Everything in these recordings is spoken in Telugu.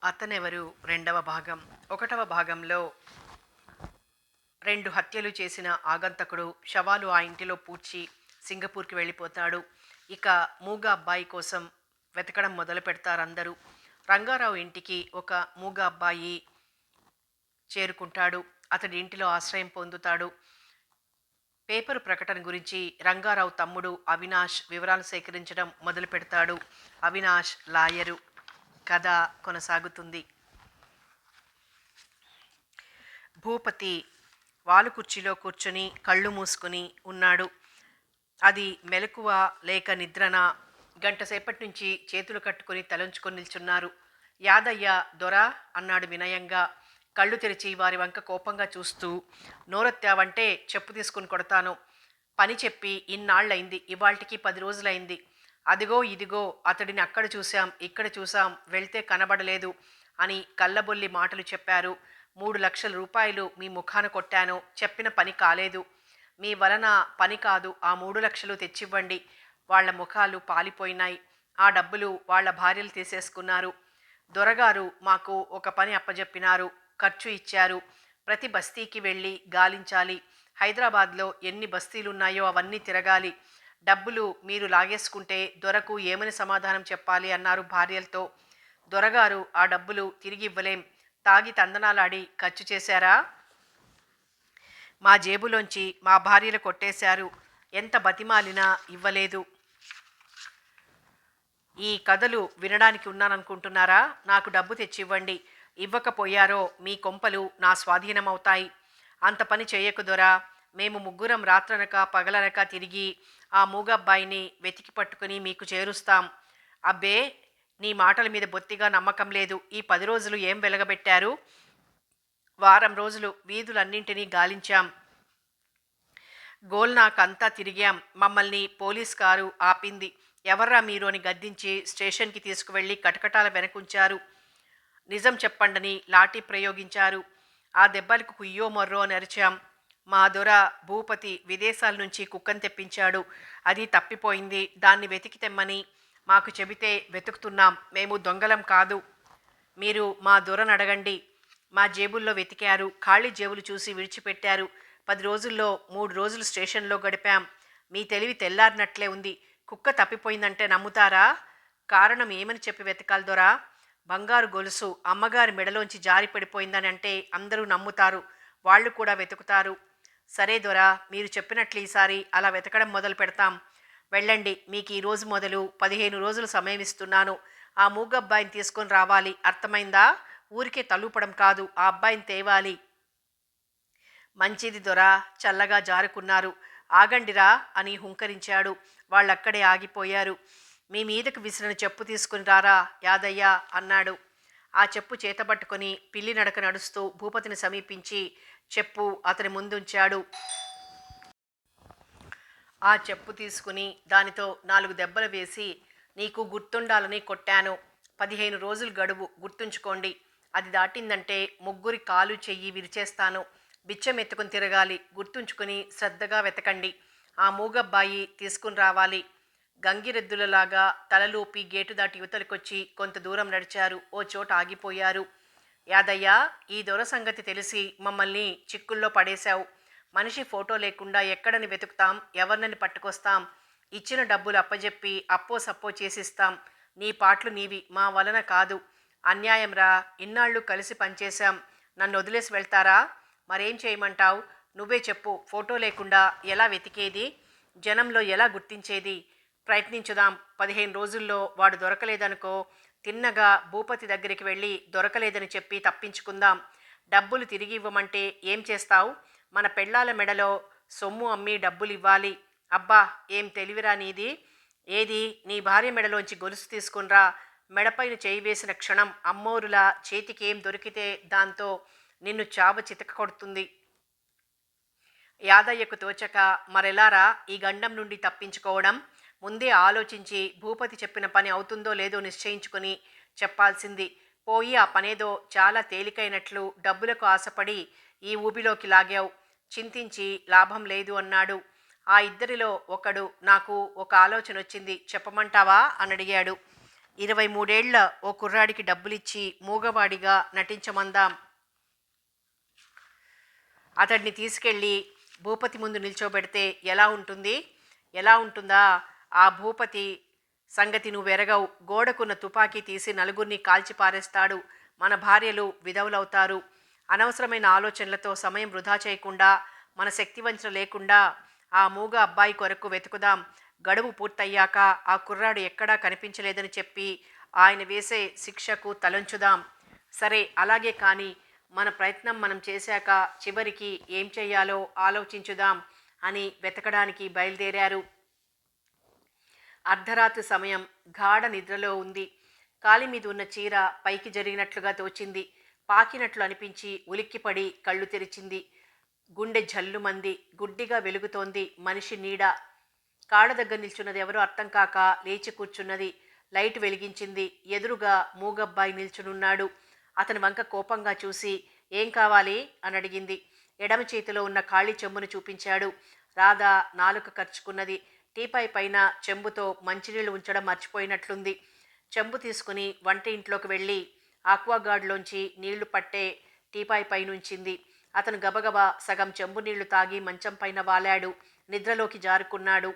అతనెవరు రెండవ భాగం. ఒకటవ భాగంలో 2 హత్యలు చేసిన ఆగంతకుడు శవాలు ఆ ఇంటిలో పూడ్చి సింగపూర్‌కి వెళ్ళిపోతాడు. ఇక మూగ అబ్బాయి కోసం వెతకడం మొదలు పెడతారందరూ. రంగారావు ఇంటికి ఒక మూగ అబ్బాయి చేరుకుంటాడు. అతడి ఇంటిలో ఆశ్రయం పొందుతాడు. పేపరు ప్రకటన గురించి రంగారావు తమ్ముడు అవినాష్ వివరాలు సేకరించడం మొదలు పెడతాడు. అవినాష్ లాయరు. కథ కొనసాగుతుంది. భూపతి వాలు కుర్చీలో కూర్చుని కళ్ళు మూసుకుని ఉన్నాడు. అది మెలకువ లేక నిద్రనా? గంటసేపటి నుంచి చేతులు కట్టుకుని తలంచుకొని నిల్చున్నారు. యాదయ్య దొరా అన్నాడు వినయంగా, కళ్ళు తెరిచి వారి వంక కోపంగా చూస్తూ. నోరెత్తావంటే చెప్పు తీసుకుని కొడతాను. పని చెప్పి ఇన్నాళ్ళయింది, ఇవాళ్టికి 10 రోజులైంది. అదిగో ఇదిగో అతడిని అక్కడ చూశాం, ఇక్కడ చూశాం, వెళ్తే కనబడలేదు అని కళ్ళబొల్లి మాటలు చెప్పారు. 3 లక్షల రూపాయలు మీ ముఖాన కొట్టాను, చెప్పిన పని కాలేదు. మీ వలన పని కాదు, ఆ 3 లక్షలు తెచ్చివ్వండి. వాళ్ల ముఖాలు పాలిపోయినాయి. ఆ డబ్బులు వాళ్ల భార్యలు తీసేసుకున్నారు. దొరగారు మాకు ఒక పని అప్పజెప్పినారు. ఖర్చు ఇచ్చారు. ప్రతి బస్తీకి వెళ్ళి గాలించాలి. హైదరాబాద్లో ఎన్ని బస్తీలున్నాయో అవన్నీ తిరగాలి. డబ్బులు మీరు లాగేసుకుంటే దొరకు ఏమని సమాధానం చెప్పాలి అన్నారు భార్యలతో. దొరగారు ఆ డబ్బులు తిరిగి ఇవ్వలేం, తాగి తందనాలాడి ఖర్చు చేశారా? మా జేబులోంచి మా భార్యలు కొట్టేశారు. ఎంత బతిమాలినా ఇవ్వలేదు. ఈ కథలు వినడానికి ఉన్నాననుకుంటున్నారా? నాకు డబ్బు తెచ్చివ్వండి. ఇవ్వకపోయారో మీ కొంపలు నా స్వాధీనమవుతాయి. అంత పని చేయకు దొరా. మేము ముగ్గురం రాత్రనక పగలనక తిరిగి ఆ మూగబ్బాయిని వెతికి పట్టుకుని మీకు చేరుస్తాం. అబ్బే, నీ మాటల మీద బొత్తిగా నమ్మకం లేదు. ఈ 10 రోజులు ఏం వెలగబెట్టారు? వారం రోజులు వీధులన్నింటినీ గాలించాం. గోల్నాకంతా తిరిగాం. మమ్మల్ని పోలీస్ కారు ఆపింది. ఎవర్రా మీరు అని గద్దించి స్టేషన్కి తీసుకువెళ్ళి కటకటాల వెనకుంచారు. నిజం చెప్పండని లాఠీ ప్రయోగించారు. ఆ దెబ్బలకు కుయ్యో మొర్రో అని అరిచాం. మా దొర భూపతి విదేశాల నుంచి కుక్కను తెప్పించాడు. అది తప్పిపోయింది. దాన్ని వెతికి తెమ్మని మాకు చెబితే వెతుకుతున్నాం. మేము దొంగలం కాదు. మీరు మా దొరను అడగండి. మా జేబుల్లో వెతికారు. ఖాళీ జేబులు చూసి విడిచిపెట్టారు. 10 రోజుల్లో 3 రోజులు స్టేషన్లో గడిపాం. మీ తెలివి తెల్లారినట్లే ఉంది. కుక్క తప్పిపోయిందంటే నమ్ముతారా? కారణం ఏమని చెప్పి వెతకాలి దొరా? బంగారు గొలుసు అమ్మగారి మెడలోంచి జారి పడిపోయిందని అంటే అందరూ నమ్ముతారు. వాళ్ళు కూడా వెతుకుతారు. సరే దొరా, మీరు చెప్పినట్లు ఈసారి అలా వెతకడం మొదలు పెడతాం. వెళ్ళండి. మీకు ఈ రోజు మొదలు 15 రోజులు సమయం ఇస్తున్నాను. ఆ మూగబ్బాయిని తీసుకొని రావాలి. అర్థమైందా? ఊరికే తలూపడం కాదు, ఆ అబ్బాయిని తేవాలి. మంచిది దొరా, చల్లగా జారుకున్నారు. ఆగండిరా అని హుంకరించాడు. వాళ్ళక్కడే ఆగిపోయారు. మీ మీదకు విసిరిన చెప్పు తీసుకుని రారా యాదయ్య అన్నాడు. ఆ చెప్పు చేతబట్టుకొని పిల్లి నడక నడుస్తూ భూపతిని సమీపించి చెప్పు అతని ముందుంచాడు. ఆ చెప్పు తీసుకుని దానితో 4 దెబ్బలు వేసి, నీకు గుర్తుండాలని కొట్టాను. 15 రోజులు గడువు, గుర్తుంచుకోండి. అది దాటిందంటే ముగ్గురి కాలు చెయ్యి విరిచేస్తాను. బిచ్చం ఎత్తుకుని తిరగాలి. గుర్తుంచుకుని శ్రద్ధగా వెతకండి. ఆ మూగబ్బాయి తీసుకుని రావాలి. గంగిరెద్దులలాగా తలలూపి గేటు దాటి యువతలకొచ్చి కొంత దూరం నడిచారు. ఓ చోట ఆగిపోయారు. యాదయ్య, ఈ దొర సంగతి తెలిసి మమ్మల్ని చిక్కుల్లో పడేశావు. మనిషి ఫోటో లేకుండా ఎక్కడని వెతుకుతాం, ఎవరినని పట్టుకొస్తాం? ఇచ్చిన డబ్బులు అప్పజెప్పి అప్పో సప్పో చేసిస్తాం. నీ పాటలు నీవి, మా వలన కాదు. అన్యాయం రా. ఇన్నాళ్ళు కలిసి పనిచేశాం. నన్ను వదిలేసి వెళ్తారా? మరేం చేయమంటావు? నువ్వే చెప్పు. ఫోటో లేకుండా ఎలా వెతికేది? జనంలో ఎలా గుర్తించేది? ప్రయత్నించుదాం. 15 రోజుల్లో వాడు దొరకలేదనుకో, తిన్నగా భూపతి దగ్గరికి వెళ్ళి దొరకలేదని చెప్పి తప్పించుకుందాం. డబ్బులు తిరిగి ఇవ్వమంటే ఏం చేస్తావు? మన పెళ్ళాల మెడలో సొమ్ము అమ్మి డబ్బులు ఇవ్వాలి. అబ్బా, ఏం తెలివిరా నీది! ఏది, నీ భార్య మెడలోంచి గొలుసు తీసుకునిరా. మెడపైన చేయి వేసిన క్షణం అమ్మోరులా చేతికి ఏం దొరికితే దాంతో నిన్ను చావ చితక కొడుతుంది. యాదయ్యకు తోచక మరెలారా ఈ గండం నుండి తప్పించుకోవడం? ముందే ఆలోచించి భూపతి చెప్పిన పని అవుతుందో లేదో నిశ్చయించుకుని చెప్పాల్సింది. పోయి ఆ పనేదో చాలా తేలికైనట్లు డబ్బులకు ఆశపడి ఈ ఊబిలోకి లాగావు. చింతించి లాభం లేదు అన్నాడు. ఆ ఇద్దరిలో ఒకడు నాకు ఒక ఆలోచన వచ్చింది, చెప్పమంటావా అని అడిగాడు. 23 ఏళ్ల ఓ కుర్రాడికి డబ్బులిచ్చి మూగవాడిగా నటించమందాం. అతడిని తీసుకెళ్ళి భూపతి ముందు నిల్చోబెడితే ఎలా ఉంటుంది? ఎలా ఉంటుందా? ఆ భూపతి సంగతి నువ్వెరగవు. గోడకున్న తుపాకీ తీసి నలుగురిని కాల్చి పారేస్తాడు. మన భార్యలు విధవులవుతారు. అనవసరమైన ఆలోచనలతో సమయం వృధా చేయకుండా, మన శక్తివంచన లేకుండా ఆ మూగ అబ్బాయి కొరకు వెతుకుదాం. గడువు పూర్తయ్యాక ఆ కుర్రాడు ఎక్కడా కనిపించలేదని చెప్పి ఆయన వేసే శిక్షకు తలొంచుదాం. సరే, అలాగే కానీ మన ప్రయత్నం మనం చేశాక చివరికి ఏం చెయ్యాలో ఆలోచించుదాం అని వెతకడానికి బయలుదేరారు. అర్ధరాత్రి సమయం. గాఢ నిద్రలో ఉంది. కాలి మీద ఉన్న చీర పైకి జరిగినట్లుగా తోచింది. పాకినట్లు అనిపించి ఉలిక్కిపడి కళ్ళు తెరిచింది. గుండె జల్లుమంది. గుడ్డిగా వెలుగుతోంది మనిషి నీడ. కాళ్ళ దగ్గర నిల్చున్నది ఎవరో అర్థం కాక లేచి కూర్చున్నది. లైట్ వెలిగించింది. ఎదురుగా మూగబ్బాయి నిల్చునున్నాడు. అతని వంక కోపంగా చూసి ఏం కావాలి అని అడిగింది. ఎడమ చేతిలో ఉన్న ఖాళీ చెంబును చూపించాడు. రాధ నాలుక ఖర్చుకున్నది. టీపాయ్ పైన చెంబుతో మంచినీళ్లు ఉంచడం మర్చిపోయినట్లుంది. చెంబు తీసుకుని వంట ఇంట్లోకి వెళ్ళి ఆక్వాగార్డ్లోంచి నీళ్లు పట్టే టీపాయ్ పైనుంచింది. అతను గబగబా సగం చెంబు నీళ్లు తాగి మంచం పైన వాలాడు. నిద్రలోకి జారుకున్నాడు.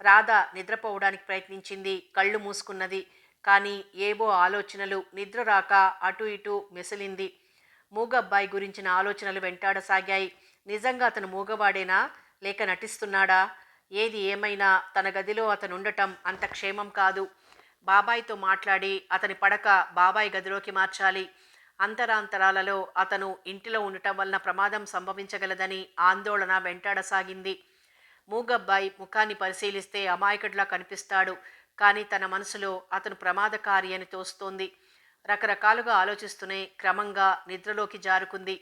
రాధ నిద్రపోవడానికి ప్రయత్నించింది. కళ్ళు మూసుకున్నది. కానీ ఏవో ఆలోచనలు. నిద్ర రాక అటు ఇటు మెసిలింది. మూగబ్బాయి గురించిన ఆలోచనలు వెంటాడసాగాయి. నిజంగా అతను మూగవాడేనా, లేక నటిస్తున్నాడా? ఏది ఏమైనా తన గదిలో అతను ఉండటం అంత క్షేమం కాదు. బాబాయ్తో మాట్లాడి అతని పడక బాబాయ్ గదిలోకి మార్చాలి. అంతరాంతరాలలో అతను ఇంటిలో ఉండటం వలన ప్రమాదం సంభవించగలదని ఆందోళన వెంటాడసాగింది. మూగబ్బాయి ముఖాన్ని పరిశీలిస్తే అమాయకుడిలా కనిపిస్తాడు. కానీ తన మనసులో అతను ప్రమాదకారి అని తోస్తోంది. రకరకాలుగా ఆలోచిస్తూనే క్రమంగా నిద్రలోకి జారుకుంది.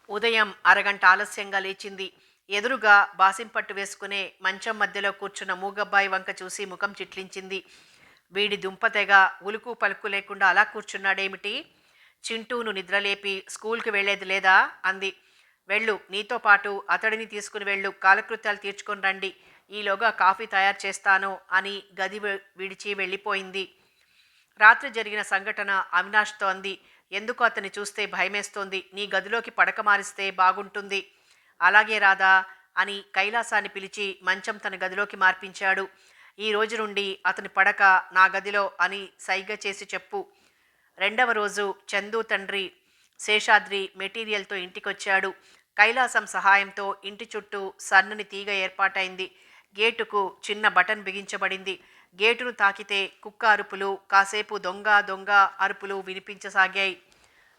ఉదయం అరగంట ఆలస్యంగా లేచింది. ఎదురుగా బాసింపట్టు వేసుకునే మంచం మధ్యలో కూర్చున్న మూగబ్బాయి వంక చూసి ముఖం చిట్లించింది. వీడి దుంపతెగ ఉలుకు పలుకు లేకుండా అలా కూర్చున్నాడేమిటి? చింటూను నిద్రలేపి స్కూల్కి వెళ్లేది లేదా అంది. వెళ్ళు, నీతో పాటు అతడిని తీసుకుని వెళ్ళు. కాలకృత్యాలు తీర్చుకొని రండి. ఈలోగా కాఫీ తయారు చేస్తాను అని గది విడిచి వెళ్ళిపోయింది. రాత్రి జరిగిన సంఘటన అవినాష్తో అంది. ఎందుకు అతన్ని చూస్తే భయమేస్తోంది. నీ గదిలోకి పడక మారిస్తే బాగుంటుంది. అలాగే రాదా అని కైలాసాన్ని పిలిచి మంచం తన గదిలోకి మార్పించాడు. ఈ రోజు నుండి అతని పడక నా గదిలో అని సైగ చేసి చెప్పు. రెండవ రోజు చందు తండ్రి శేషాద్రి మెటీరియల్తో ఇంటికొచ్చాడు. కైలాసం సహాయంతో ఇంటి చుట్టూ సన్నని తీగ ఏర్పాటైంది. గేటుకు చిన్న బటన్ బిగించబడింది. గేటును తాకితే కుక్క అరుపులు, కాసేపు దొంగ దొంగ అరుపులు వినిపించసాగాయి.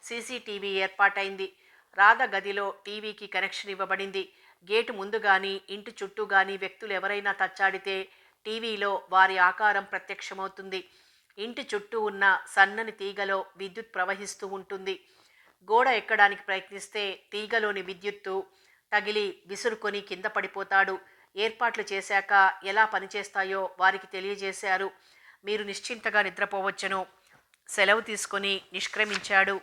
సీసీటీవీ ఏర్పాటైంది. రాధ గదిలో టీవీకి కనెక్షన్ ఇవ్వబడింది. గేటు ముందు గాని ఇంటి చుట్టూ గాని వ్యక్తులు ఎవరైనా తచ్చాడితే టీవీలో వారి ఆకారం ప్రత్యక్షమవుతుంది. ఇంటి చుట్టూ ఉన్న సన్నని తీగలో విద్యుత్ ప్రవహిస్తూ ఉంటుంది. గోడ ఎక్కడానికి ప్రయత్నిస్తే తీగలోని విద్యుత్తు తగిలి విసురుకొని కింద పడిపోతాడు. ఏర్పాట్లు చేశాక ఎలా పనిచేస్తాయో వారికి తెలియజేశారు. మీరు నిశ్చింతగా నిద్రపోవచ్చును. సెలవు తీసుకొని నిష్క్రమించాడు.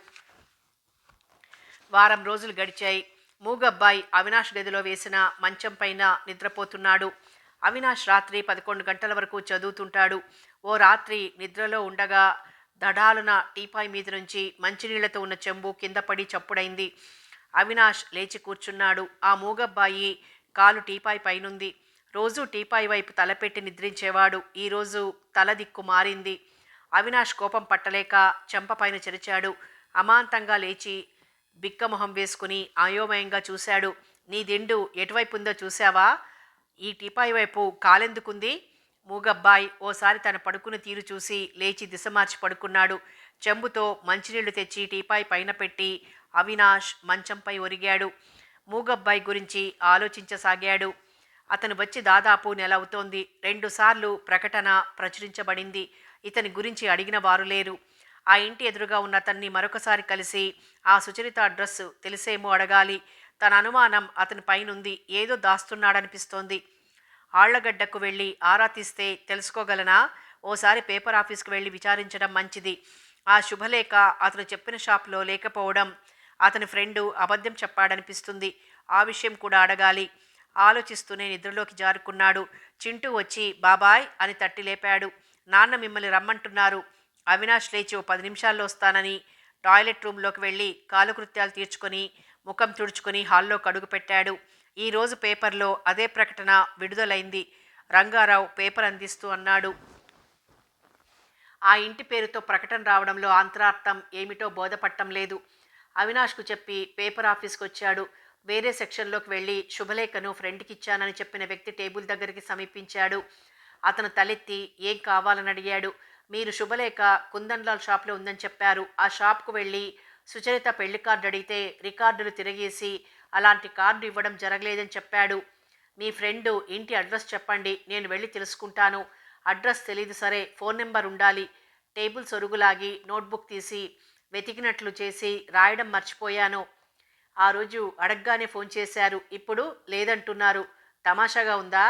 వారం రోజులు గడిచాయి. మూగబ్బాయి అవినాష్ గదిలో వేసిన మంచం పైన నిద్రపోతున్నాడు. అవినాష్ రాత్రి 11 గంటల వరకు చదువుతుంటాడు. ఓ రాత్రి నిద్రలో ఉండగా దడాలున టీపాయ్ మీద నుంచి మంచినీళ్లతో ఉన్న చెంబు కింద పడి చప్పుడైంది. అవినాష్ లేచి కూర్చున్నాడు. ఆ మూగబ్బాయి కాలు టీపాయ్ పైనుంది. రోజూ టీపాయ్ వైపు తలపెట్టి నిద్రించేవాడు. ఈరోజు తల దిక్కు మారింది. అవినాష్ కోపం పట్టలేక చెంప పైన చెరిచాడు. అమాంతంగా లేచి బిక్కమొహం వేసుకుని అయోమయంగా చూశాడు. నీ దిండు ఎటువైపు ఉందో చూశావా? ఈ టీపాయ్ వైపు కాలెందుకుంది? మూగబ్బాయి ఓసారి తన పడుకుని తీరు చూసి లేచి దిశ మార్చి పడుకున్నాడు. చెంబుతో మంచినీళ్లు తెచ్చి టీపాయ్ పైన పెట్టి అవినాష్ మంచంపై ఒరిగాడు. మూగబ్బాయి గురించి ఆలోచించసాగాడు. అతను వచ్చి దాదాపు నెల అవుతోంది. 2 సార్లు ప్రకటన ప్రచురించబడింది. ఇతని గురించి అడిగిన వారు లేరు. ఆ ఇంటి ఎదురుగా ఉన్న అతన్ని మరొకసారి కలిసి ఆ సుచరిత అడ్రస్ తెలిసేమో అడగాలి. తన అనుమానం అతని పైనుంది. ఏదో దాస్తున్నాడనిపిస్తోంది. ఆళ్లగడ్డకు వెళ్ళి ఆరా తీస్తే తెలుసుకోగలనా? ఓసారి పేపర్ ఆఫీస్కి వెళ్ళి విచారించడం మంచిది. ఆ శుభలేఖ అతను చెప్పిన షాప్లో లేకపోవడం అతని ఫ్రెండు అబద్ధం చెప్పాడనిపిస్తుంది. ఆ విషయం కూడా అడగాలి. ఆలోచిస్తూనే నిద్రలోకి జారుకున్నాడు. చింటూ వచ్చి బాబాయ్ అని తట్టి లేపాడు. నాన్న మిమ్మల్ని రమ్మంటున్నారు. అవినాష్ లేచి ఓ 10 నిమిషాల్లో వస్తానని టాయిలెట్ రూమ్లోకి వెళ్ళి కాలకృత్యాలు తీర్చుకొని ముఖం తుడుచుకొని హాల్లోకి అడుగుపెట్టాడు. ఈరోజు పేపర్లో అదే ప్రకటన విడుదలైంది. రంగారావు పేపర్ అందిస్తూ అన్నాడు. ఆ ఇంటి పేరుతో ప్రకటన రావడంలో అంతరార్థం ఏమిటో బోధపట్టం లేదు. అవినాష్కు చెప్పి పేపర్ ఆఫీస్కి వచ్చాడు. వేరే సెక్షన్లోకి వెళ్ళి శుభలేఖను ఫ్రెండ్కి ఇచ్చానని చెప్పిన వ్యక్తి టేబుల్ దగ్గరికి సమీపించాడు. అతను తలెత్తి ఏం కావాలని అడిగాడు. మీరు శుభలేఖ కుందన్లాల్ షాప్లో ఉందని చెప్పారు. ఆ షాప్కు వెళ్ళి సుచరిత పెళ్లి కార్డు అడిగితే రికార్డులు తిరగేసి అలాంటి కార్డు ఇవ్వడం జరగలేదని చెప్పాడు. మీ ఫ్రెండు ఇంటి అడ్రస్ చెప్పండి, నేను వెళ్ళి తెలుసుకుంటాను. అడ్రస్ తెలీదు సరే, ఫోన్ నెంబర్ ఉండాలి. టేబుల్ సొరుగులాగి నోట్బుక్ తీసి వెతికినట్లు చేసి రాయడం మర్చిపోయాను. ఆ రోజు అడగగానే ఫోన్ చేశారు, ఇప్పుడు లేదంటున్నారు. తమాషాగా ఉందా?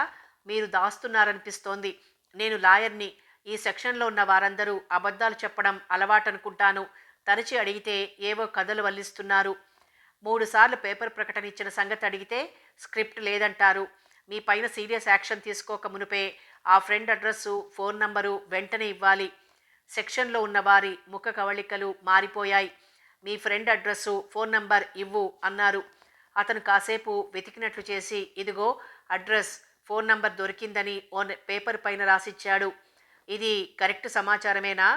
మీరు దాస్తున్నారనిపిస్తోంది. నేను లాయర్ని. ఈ సెక్షన్లో ఉన్న వారందరూ అబద్ధాలు చెప్పడం అలవాటనుకుంటాను. తరచి అడిగితే ఏవో కథలు వల్లిస్తున్నారు. 3 సార్లు పేపర్ ప్రకటన ఇచ్చిన సంగతి అడిగితే స్క్రిప్ట్ లేదంటారు. మీ పైన సీరియస్ యాక్షన్ తీసుకోక మునుపే ఆ ఫ్రెండ్ అడ్రస్సు ఫోన్ నంబరు వెంటనే ఇవ్వాలి. సెక్షన్లో ఉన్న వారి ముఖ కవళికలు మారిపోయాయి. మీ ఫ్రెండ్ అడ్రస్సు ఫోన్ నంబర్ ఇవ్వు అన్నారు. అతను కాసేపు వెతికినట్లు చేసి ఇదిగో అడ్రస్, ఫోన్ నంబర్ దొరికిందని ఓ పేపర్ పైన రాసిచ్చాడు. ఇది కరెక్ట్ సమాచారమేనా?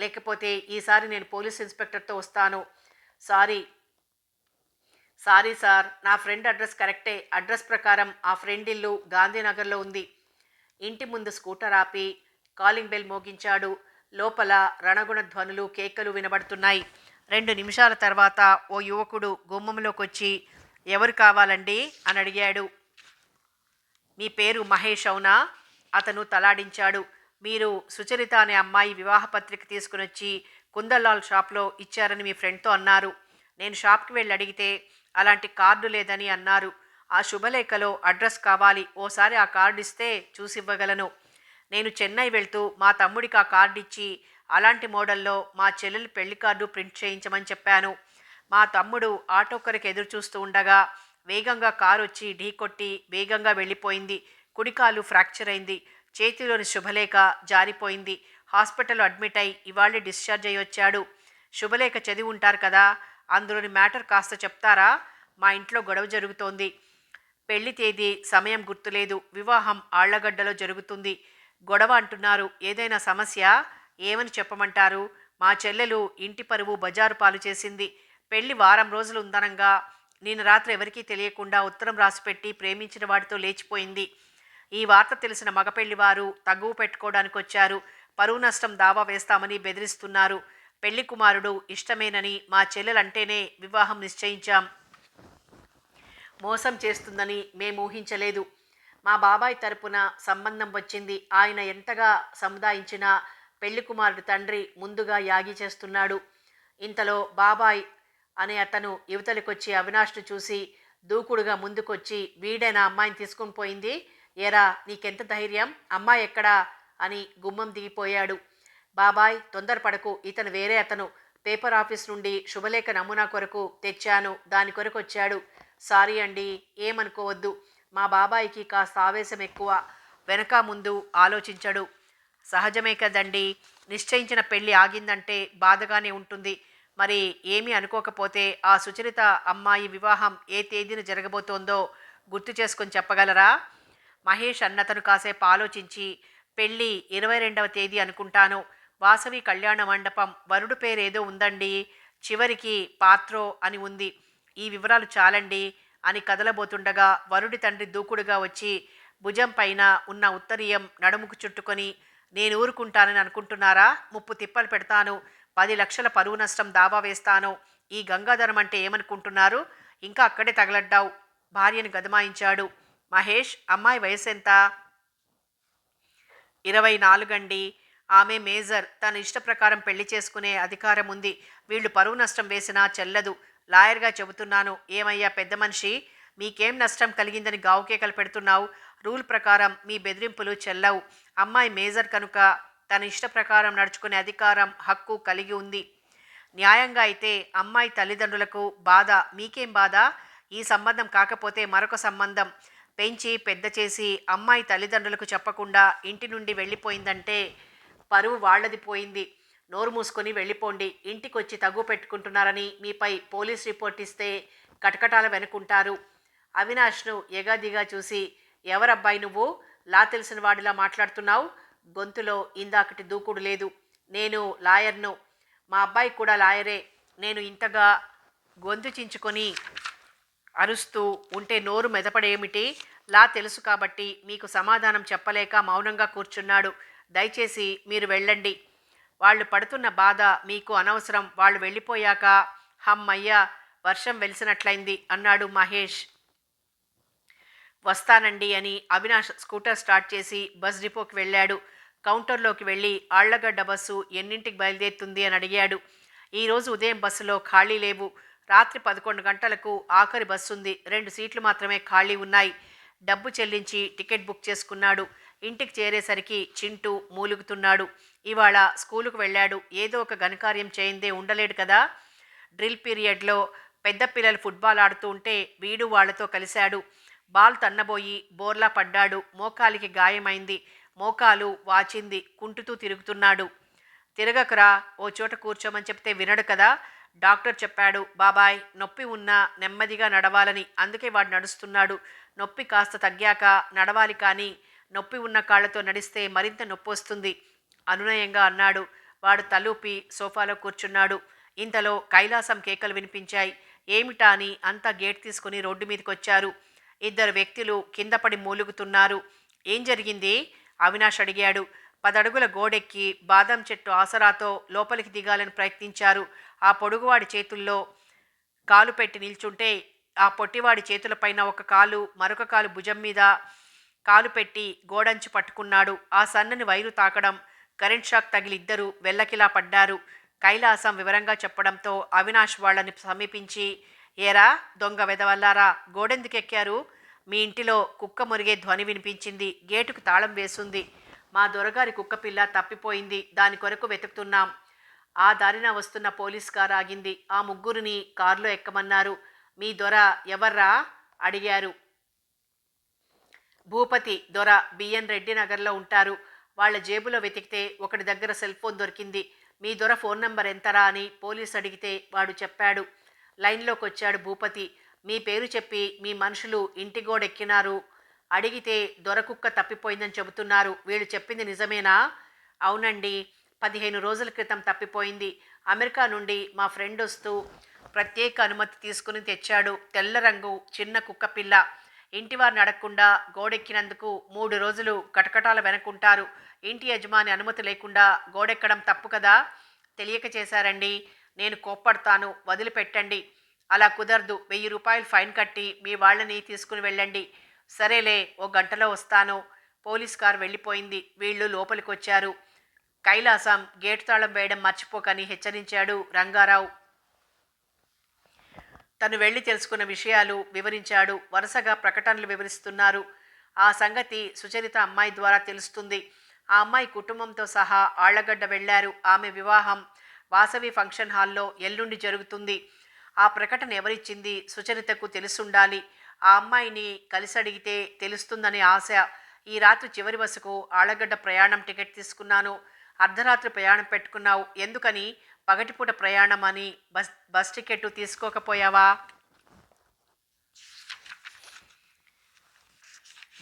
లేకపోతే ఈసారి నేను పోలీస్ ఇన్స్పెక్టర్తో వస్తాను. సారీ సార్, నా ఫ్రెండ్ అడ్రస్ కరెక్టే. అడ్రస్ ప్రకారం ఆ ఫ్రెండ్ ఇల్లు గాంధీనగర్లో ఉంది. ఇంటి ముందు స్కూటర్ ఆపి కాలింగ్ బెల్ మోగించాడు. లోపల రణగుణ ధ్వనులు, కేకలు వినబడుతున్నాయి. 2 నిమిషాల తర్వాత ఓ యువకుడు గుమ్మంలోకి వచ్చి ఎవరు కావాలండి అని అడిగాడు. మీ పేరు మహేష్ అవునా? అతను తలాడించాడు. మీరు సుచరిత అనే అమ్మాయి వివాహ పత్రిక తీసుకుని వచ్చి కుందన్లాల్ షాప్లో ఇచ్చారని మీ ఫ్రెండ్తో అన్నారు. నేను షాప్కి వెళ్ళి అడిగితే అలాంటి కార్డు లేదని అన్నారు. ఆ శుభలేఖలో అడ్రస్ కావాలి. ఓసారి ఆ కార్డు ఇస్తే చూసివ్వగలను. నేను చెన్నై వెళ్తూ మా తమ్ముడికి ఆ కార్డు ఇచ్చి అలాంటి మోడల్లో మా చెల్లెలు పెళ్లి కార్డు ప్రింట్ చేయించమని చెప్పాను. మా తమ్ముడు ఆటో కొరకు ఎదురు చూస్తూ ఉండగా వేగంగా కారు వచ్చి ఢీకొట్టి వేగంగా వెళ్ళిపోయింది. కుడికాలు ఫ్రాక్చర్ అయింది. చేతిలోని శుభలేఖ జారిపోయింది. హాస్పిటల్లో అడ్మిట్ అయి ఇవాళే డిశ్చార్జ్ అయ్యి వచ్చాడు. శుభలేఖ చదివి ఉంటారు కదా, అందులోని మ్యాటర్ కాస్త చెప్తారా? మా ఇంట్లో గొడవ జరుగుతోంది. పెళ్లి తేదీ సమయం గుర్తులేదు. వివాహం ఆళ్లగడ్డలో జరుగుతుంది. గొడవ అంటున్నారు. ఏదైనా సమస్య? ఏమని చెప్పమంటారు? మా చెల్లెలు ఇంటి పరువు బజారు పాలు చేసింది. పెళ్లి వారం రోజులు ఉందనంగా నిన్న రాత్రి ఎవరికీ తెలియకుండా ఉత్తరం రాసిపెట్టి ప్రేమించిన వాడితో లేచిపోయింది. ఈ వార్త తెలిసిన మగపెళ్లివారు తగువ పెట్టుకోవడానికి వచ్చారు. పరువు నష్టం దావా వేస్తామని బెదిరిస్తున్నారు. పెళ్లి కుమారుడు ఇష్టమేనని మా చెల్లెలంటేనే వివాహం నిశ్చయించాం. మోసం చేస్తుందని మేము ఊహించలేదు. మా బాబాయ్ తరపున సంబంధం వచ్చింది. ఆయన ఎంతగా సముదాయించినా పెళ్లి కుమారుడు తండ్రి ముందుగా యాగి చేస్తున్నాడు. ఇంతలో బాబాయ్ అనే అతను యువతలకొచ్చి అవినాష్ను చూసి దూకుడుగా ముందుకొచ్చి వీడేనా అమ్మాయిని తీసుకుని పోయింది? ఏరా నీకెంత ధైర్యం? అమ్మాయి ఎక్కడా అని గుమ్మం దిగిపోయాడు. బాబాయ్ తొందరపడకు, ఇతను వేరే అతను. పేపర్ ఆఫీస్ నుండి శుభలేఖ నమూనా కొరకు తెచ్చాను, దాని కొరకు వచ్చాడు. సారీ అండి, ఏమనుకోవద్దు. మా బాబాయికి కాస్త ఆవేశం ఎక్కువ. వెనక ముందు ఆలోచించడు. సహజమే కదండి. నిశ్చయించిన పెళ్ళి ఆగిందంటే బాధగానే ఉంటుంది. మరి ఏమీ అనుకోకపోతే ఆ సుచరిత అమ్మాయి వివాహం ఏ తేదీన జరగబోతోందో గుర్తు చేసుకొని చెప్పగలరా? మహేష్ అన్నతను కాసేపు ఆలోచించి పెళ్ళి 22వ తేదీ అనుకుంటాను. వాసవి కళ్యాణ మండపం, వరుడు పేరేదో ఉందండి, చివరికి పాత్రో అని ఉంది. ఈ వివరాలు చాలండి అని కదలబోతుండగా వరుడి తండ్రి దూకుడుగా వచ్చి భుజం పైన ఉన్న ఉత్తరీయం నడుముకు చుట్టుకొని నేను ఊరుకుంటానని అనుకుంటున్నారా? ముప్పు తిప్పలు పెడతాను. 10 లక్షల పరువు నష్టం దావా వేస్తాను. ఈ గంగాధరం అంటే ఏమనుకుంటున్నారు? ఇంకా అక్కడే తగలడ్డావు. భార్యను గదమాయించాడు. మహేష్, అమ్మాయి వయసు ఎంత? 24 అండి. ఆమె మేజర్. తన ఇష్ట ప్రకారం పెళ్లి చేసుకునే అధికారం ఉంది. వీళ్ళు పరువు నష్టం వేసినా చెల్లదు. లాయర్గా చెబుతున్నాను. ఏమయ్యా పెద్ద మనిషి, మీకేం నష్టం కలిగిందని గావుకేకలు పెడుతున్నావు? రూల్ ప్రకారం మీ బెదిరింపులు చెల్లవు. అమ్మాయి మేజర్ కనుక తన ఇష్ట ప్రకారం నడుచుకునే అధికారం, హక్కు కలిగి ఉంది. న్యాయంగా అయితే అమ్మాయి తల్లిదండ్రులకు బాధ, మీకేం బాధ? ఈ సంబంధం కాకపోతే మరొక సంబంధం పెంచి పెద్ద చేసి అమ్మాయి తల్లిదండ్రులకు చెప్పకుండా ఇంటి నుండి వెళ్ళిపోయిందంటే పరువు వాళ్లది పోయింది. నోరు మూసుకొని వెళ్ళిపోండి. ఇంటికొచ్చి తగు పెట్టుకుంటున్నారని మీపై పోలీస్ రిపోర్ట్ ఇస్తే కటకటాల వెనుకుంటారు. అవినాష్ను ఎగాదిగా చూసి, ఎవరబ్బాయి నువ్వు? లా తెలిసిన వాడిలా మాట్లాడుతున్నావు? గొంతులో ఇందాకటి దూకుడు లేదు. నేను లాయర్ను. మా అబ్బాయి కూడా లాయరే. నేను ఇంతగా గొంతు చించుకొని అరుస్తూ ఉంటే నోరు మెదపడేమిటి? లా తెలుసు కాబట్టి మీకు సమాధానం చెప్పలేక మౌనంగా కూర్చున్నాడు. దయచేసి మీరు వెళ్ళండి. వాళ్ళు పడుతున్న బాధ మీకు అనవసరం. వాళ్ళు వెళ్ళిపోయాక హమ్మయ్య వర్షం వెలిసినట్లయింది అన్నాడు మహేష్. వస్తానండి అని అవినాష్ స్కూటర్ స్టార్ట్ చేసి బస్ డిపోకి వెళ్ళాడు. కౌంటర్లోకి వెళ్ళి ఆళ్లగడ్డ బస్సు ఎన్నింటికి బయలుదేరుతుంది అని అడిగాడు. ఈరోజు ఉదయం బస్సులో ఖాళీ లేవు. రాత్రి 11 గంటలకు ఆఖరి బస్సుంది. 2 సీట్లు మాత్రమే ఖాళీ ఉన్నాయి. డబ్బు చెల్లించి టికెట్ బుక్ చేసుకున్నాడు. ఇంటికి చేరేసరికి చింటూ మూలుగుతున్నాడు. ఇవాళ స్కూలుకు వెళ్ళాడు. ఏదో ఒక ఘనకార్యం చేయిందే ఉండలేడు కదా. డ్రిల్ పీరియడ్లో పెద్ద పిల్లలు ఫుట్బాల్ ఆడుతూ ఉంటే వీడు వాళ్లతో కలిశాడు. బాల్ తన్నబోయి బోర్లా పడ్డాడు. మోకాలికి గాయమైంది. మోకాలు వాచింది. కుంటుతూ తిరుగుతున్నాడు. తిరగకురా, ఓ చోట కూర్చోమని చెప్తే వినడు కదా. డాక్టర్ చెప్పాడు బాబాయ్, నొప్పి ఉన్నా నెమ్మదిగా నడవాలని. అందుకే వాడు నడుస్తున్నాడు. నొప్పి కాస్త తగ్గాక నడవాలి, కానీ నొప్పి ఉన్న కాళ్లతో నడిస్తే మరింత నొప్పి వస్తుంది అనునయంగా అన్నాడు. వాడు తలూపి సోఫాలో కూర్చున్నాడు. ఇంతలో కైలాసం కేకలు వినిపించాయి. ఏమిటా అని అంతా గేట్ తీసుకుని రోడ్డు మీదకొచ్చారు. 2 వ్యక్తులు కిందపడి మూలుగుతున్నారు. ఏం జరిగింది? అవినాష్ అడిగాడు. 10 అడుగుల గోడెక్కి బాదం చెట్టు ఆసరాతో లోపలికి దిగాలని ప్రయత్నించారు. ఆ పొడుగువాడి చేతుల్లో కాలు పెట్టి నిల్చుంటే ఆ పొట్టివాడి చేతులపైన ఒక కాలు, మరొక కాలు భుజం మీద కాలు పెట్టి గోడంచు పట్టుకున్నాడు. ఆ సన్నని వైరు తాకడం, కరెంట్ షాక్ తగిలి ఇద్దరు వెల్లకిలా పడ్డారు. కైలాసం వివరంగా చెప్పడంతో అవినాష్ వాళ్ళని సమీపించి, ఏరా దొంగ వెదవల్లారా, గోడెందుకెక్కారు? మీ ఇంటిలో కుక్క మురిగే ధ్వని వినిపించింది. గేటుకు తాళం వేసుంది. మా దొరగారి కుక్కపిల్ల తప్పిపోయింది. దాని కొరకు వెతుకుతున్నాం. ఆ దారిన వస్తున్న పోలీస్ కారు ఆగింది. ఆ ముగ్గురిని కారులో ఎక్కమన్నారు. మీ దొర ఎవర్రా అడిగారు. భూపతి దొర బిఎన్ రెడ్డి నగర్లో ఉంటారు. వాళ్ళ జేబులో వెతికితే ఒకటి దగ్గర సెల్ ఫోన్ దొరికింది. మీ దొర ఫోన్ నంబర్ ఎంతరా అని పోలీస్ అడిగితే వాడు చెప్పాడు. లైన్లోకి వచ్చాడు భూపతి. మీ పేరు చెప్పి మీ మనుషులు ఇంటి గోడెక్కినారు. అడిగితే దొరకుక్క తప్పిపోయిందని చెబుతున్నారు. వీళ్ళు చెప్పింది నిజమేనా? అవునండి, 15 రోజుల క్రితం తప్పిపోయింది. అమెరికా నుండి మా ఫ్రెండ్ వస్తూ ప్రత్యేక అనుమతి తీసుకుని తెచ్చాడు. తెల్ల రంగు చిన్న కుక్క పిల్ల. ఇంటివారిని అడగకుండా గోడెక్కినందుకు 3 రోజులు కటకటాల వెనకుంటారు. ఇంటి యజమాని అనుమతి లేకుండా గోడెక్కడం తప్పు కదా. తెలియక చేశారండి. నేను కోప్పడతాను, వదిలిపెట్టండి. అలా కుదరదు. 1000 రూపాయలు ఫైన్ కట్టి మీ వాళ్ళని తీసుకుని వెళ్ళండి. సరేలే, ఓ గంటలో వస్తాను. పోలీస్ కారు వెళ్ళిపోయింది. వీళ్ళు లోపలికొచ్చారు. కైలాసం గేటు తాళం వేయడం మర్చిపోకని హెచ్చరించాడు రంగారావు. తను వెళ్ళి తెలుసుకున్న విషయాలు వివరించాడు. వరుసగా ప్రకటనలు వివరిస్తున్నారు. ఆ సంగతి సుచరిత అమ్మాయి ద్వారా తెలుస్తుంది. ఆ అమ్మాయి కుటుంబంతో సహా ఆళ్లగడ్డ వెళ్లారు. ఆమె వివాహం వాసవి ఫంక్షన్ హాల్లో ఎల్లుండి జరుగుతుంది. ఆ ప్రకటన ఎవరిచ్చింది? సుచరితకు తెలుసుండాలి. ఆ అమ్మాయిని కలిసి అడిగితే తెలుస్తుందనే ఆశ. ఈ రాత్రి చివరి బస్సుకు ఆళ్లగడ్డ ప్రయాణం టికెట్ తీసుకున్నాను. అర్ధరాత్రి ప్రయాణం పెట్టుకున్నావు. ఎందుకని? పగటిపూట ప్రయాణం అని బస్ టికెట్ తీసుకోకపోయావా?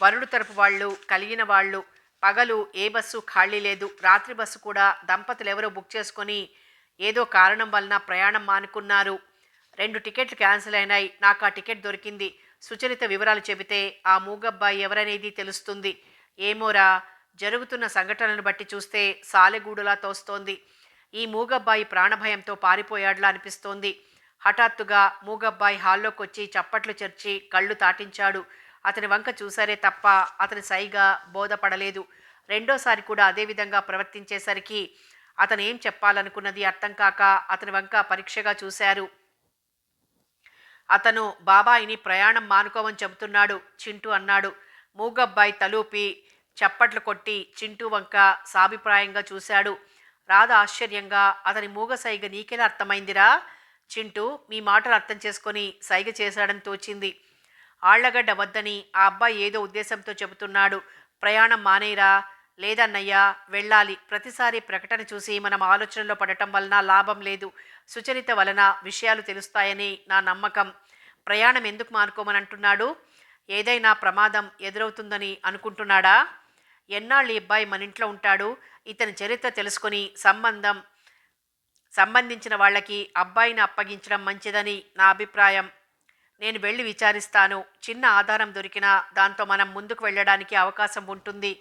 వరుడు తరపు వాళ్ళు, కలిగిన వాళ్ళు. పగలు ఏ బస్సు ఖాళీ లేదు. రాత్రి బస్సు కూడా దంపతులు ఎవరో బుక్ చేసుకొని ఏదో కారణం వలన ప్రయాణం మానుకున్నారు. 2 టికెట్లు క్యాన్సిల్ అయినాయి. నాకు ఆ టికెట్ దొరికింది. సుచరిత వివరాలు చెబితే ఆ మూగబ్బాయి ఎవరనేది తెలుస్తుంది. ఏమోరా, జరుగుతున్న సంఘటనలను బట్టి చూస్తే సాలెగూడులా తోస్తోంది. ఈ మూగబ్బాయి ప్రాణభయంతో పారిపోయాడులా అనిపిస్తోంది. హఠాత్తుగా మూగబ్బాయి హాల్లోకొచ్చి చప్పట్లు చెర్చి కళ్ళు తాటించాడు. అతని వంక చూశారే తప్ప అతని సైగా బోధపడలేదు. రెండోసారి కూడా అదేవిధంగా ప్రవర్తించేసరికి అతను ఏం చెప్పాలనుకున్నది అర్థం కాక అతని వంక పరీక్షగా చూశారు. అతను బాబాయిని ప్రయాణం మానుకోమని చెబుతున్నాడు, చింటూ అన్నాడు. మూగబ్బాయి తలూపి చప్పట్లు కొట్టి చింటూ వంక సాభిప్రాయంగా చూశాడు. రాధ ఆశ్చర్యంగా, అతని మూగ సైగ నీకెలా అర్థమైందిరా? చింటూ మీ మాటలు అర్థం చేసుకొని సైగ చేశాడని తోచింది. ఆళ్లగడ్డ వద్దని ఆ అబ్బాయి ఏదో ఉద్దేశంతో చెబుతున్నాడు. ప్రయాణం మానేరా, లేదన్నయ్యా, వెళ్ళాలి. ప్రతిసారి ప్రకటన చూసి మనం ఆలోచనలో పడటం వలన లాభం లేదు. సుచరిత వలన విషయాలు తెలుస్తాయని నా నమ్మకం. ప్రయాణం ఎందుకు మానుకోమని అంటున్నాడు? ఏదైనా ప్రమాదం ఎదురవుతుందని అనుకుంటున్నాడా? ఎన్నాళ్ళు ఈ అబ్బాయి మన ఇంట్లో ఉంటాడు? ఇతని చరిత్ర తెలుసుకొని సంబంధించిన వాళ్ళకి అబ్బాయిని అప్పగించడం మంచిదని నా అభిప్రాయం. నేను వెళ్ళి విచారిస్తాను. చిన్న ఆధారం దొరికినా దాంతో మనం ముందుకు వెళ్ళడానికి అవకాశం ఉంటుంది.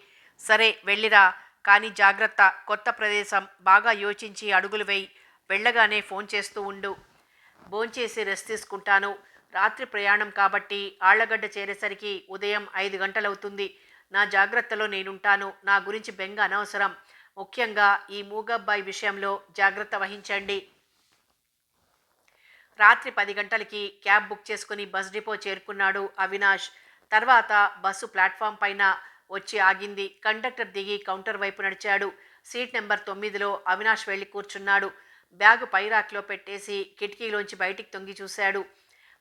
సరే వెళ్ళిరా, కానీ జాగ్రత్త. కొత్త ప్రదేశం, బాగా యోచించి అడుగులు వేయి. వెళ్ళగానే ఫోన్ చేస్తూ ఉండు. భోంచేసి రెస్ట్ తీసుకుంటాను. రాత్రి ప్రయాణం కాబట్టి ఆళ్లగడ్డ చేరేసరికి ఉదయం 5 గంటలవుతుంది. నా జాగ్రత్తలో నేనుంటాను. నా గురించి బెంగ అనవసరం. ముఖ్యంగా ఈ మూగబ్బాయి విషయంలో జాగ్రత్త వహించండి. రాత్రి 10 గంటలకి క్యాబ్ బుక్ చేసుకుని బస్ డిపో చేరుకున్నాడు అవినాష్. తర్వాత బస్సు ప్లాట్ఫామ్ పైన వచ్చి ఆగింది. కండక్టర్ దిగి కౌంటర్ వైపు నడిచాడు. సీట్ నెంబర్ 9లో అవినాష్ వెళ్ళి కూర్చున్నాడు. బ్యాగు పై రాక్లో పెట్టేసి కిటికీలోంచి బయటికి తొంగి చూశాడు.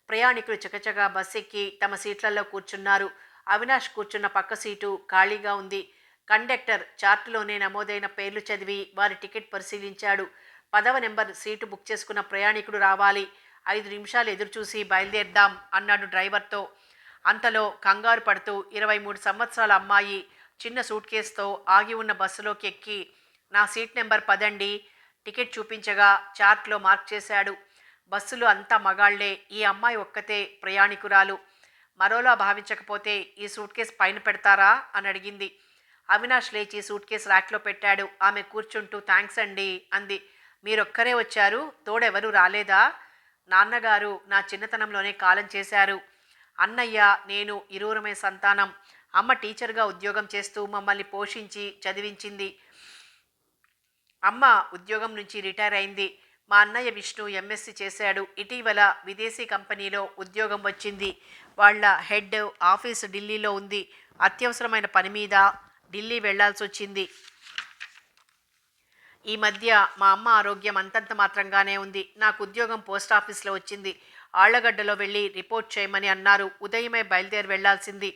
ప్రయాణికులు చకచకా బస్ ఎక్కి తమ సీట్లలో కూర్చున్నారు. అవినాష్ కూర్చున్న పక్క సీటు ఖాళీగా ఉంది. కండక్టర్ చార్టులోనే నమోదైన పేర్లు చదివి వారి టికెట్ పరిశీలించాడు. 10వ నెంబర్ సీటు బుక్ చేసుకున్న ప్రయాణికుడు రావాలి. 5 నిమిషాలు ఎదురుచూసి బయలుదేరదాం అన్నాడు డ్రైవర్తో. అంతలో కంగారు పడుతూ 23 సంవత్సరాల అమ్మాయి చిన్న సూట్ కేసుతో ఆగి ఉన్న బస్సులోకి ఎక్కి, నా సీట్ నెంబర్ 10 అండి, టికెట్ చూపించగా చార్ట్లో మార్క్ చేశాడు. బస్సులో అంతా మగాళ్లే. ఈ అమ్మాయి ఒక్కతే ప్రయాణికురాలు. మరోలా భావించకపోతే ఈ సూట్ కేసు పైన పెడతారా అని అడిగింది. అవినాష్ లేచి సూట్ కేసు ర్యాక్లో పెట్టాడు. ఆమె కూర్చుంటూ థ్యాంక్స్ అండి అంది. మీరొక్కరే వచ్చారు? తోడెవరూ రాలేదా? నాన్నగారు నా చిన్నతనంలోనే కాలం చేశారు. అన్నయ్య, నేను ఇరువురమే సంతానం. అమ్మ టీచర్గా ఉద్యోగం చేస్తూ మమ్మల్ని పోషించి చదివించింది. అమ్మ ఉద్యోగం నుంచి రిటైర్ అయింది. మా అన్నయ్య విష్ణు ఎంఎస్సి చేశాడు. ఇటీవల విదేశీ కంపెనీలో ఉద్యోగం వచ్చింది. వాళ్ళ హెడ్ ఆఫీస్ ఢిల్లీలో ఉంది. అత్యవసరమైన పని మీద ఢిల్లీ వెళ్లాల్సి వచ్చింది. ఈ మధ్య మా అమ్మ ఆరోగ్యం అంతంత మాత్రంగానే ఉంది. నాకు ఉద్యోగం పోస్ట్ ఆఫీస్లో వచ్చింది. ఆళ్లగడ్డలో వెళ్ళి రిపోర్ట్ చేయమని అన్నారు. ఉదయమే బయలుదేరి వెళ్లాల్సింది.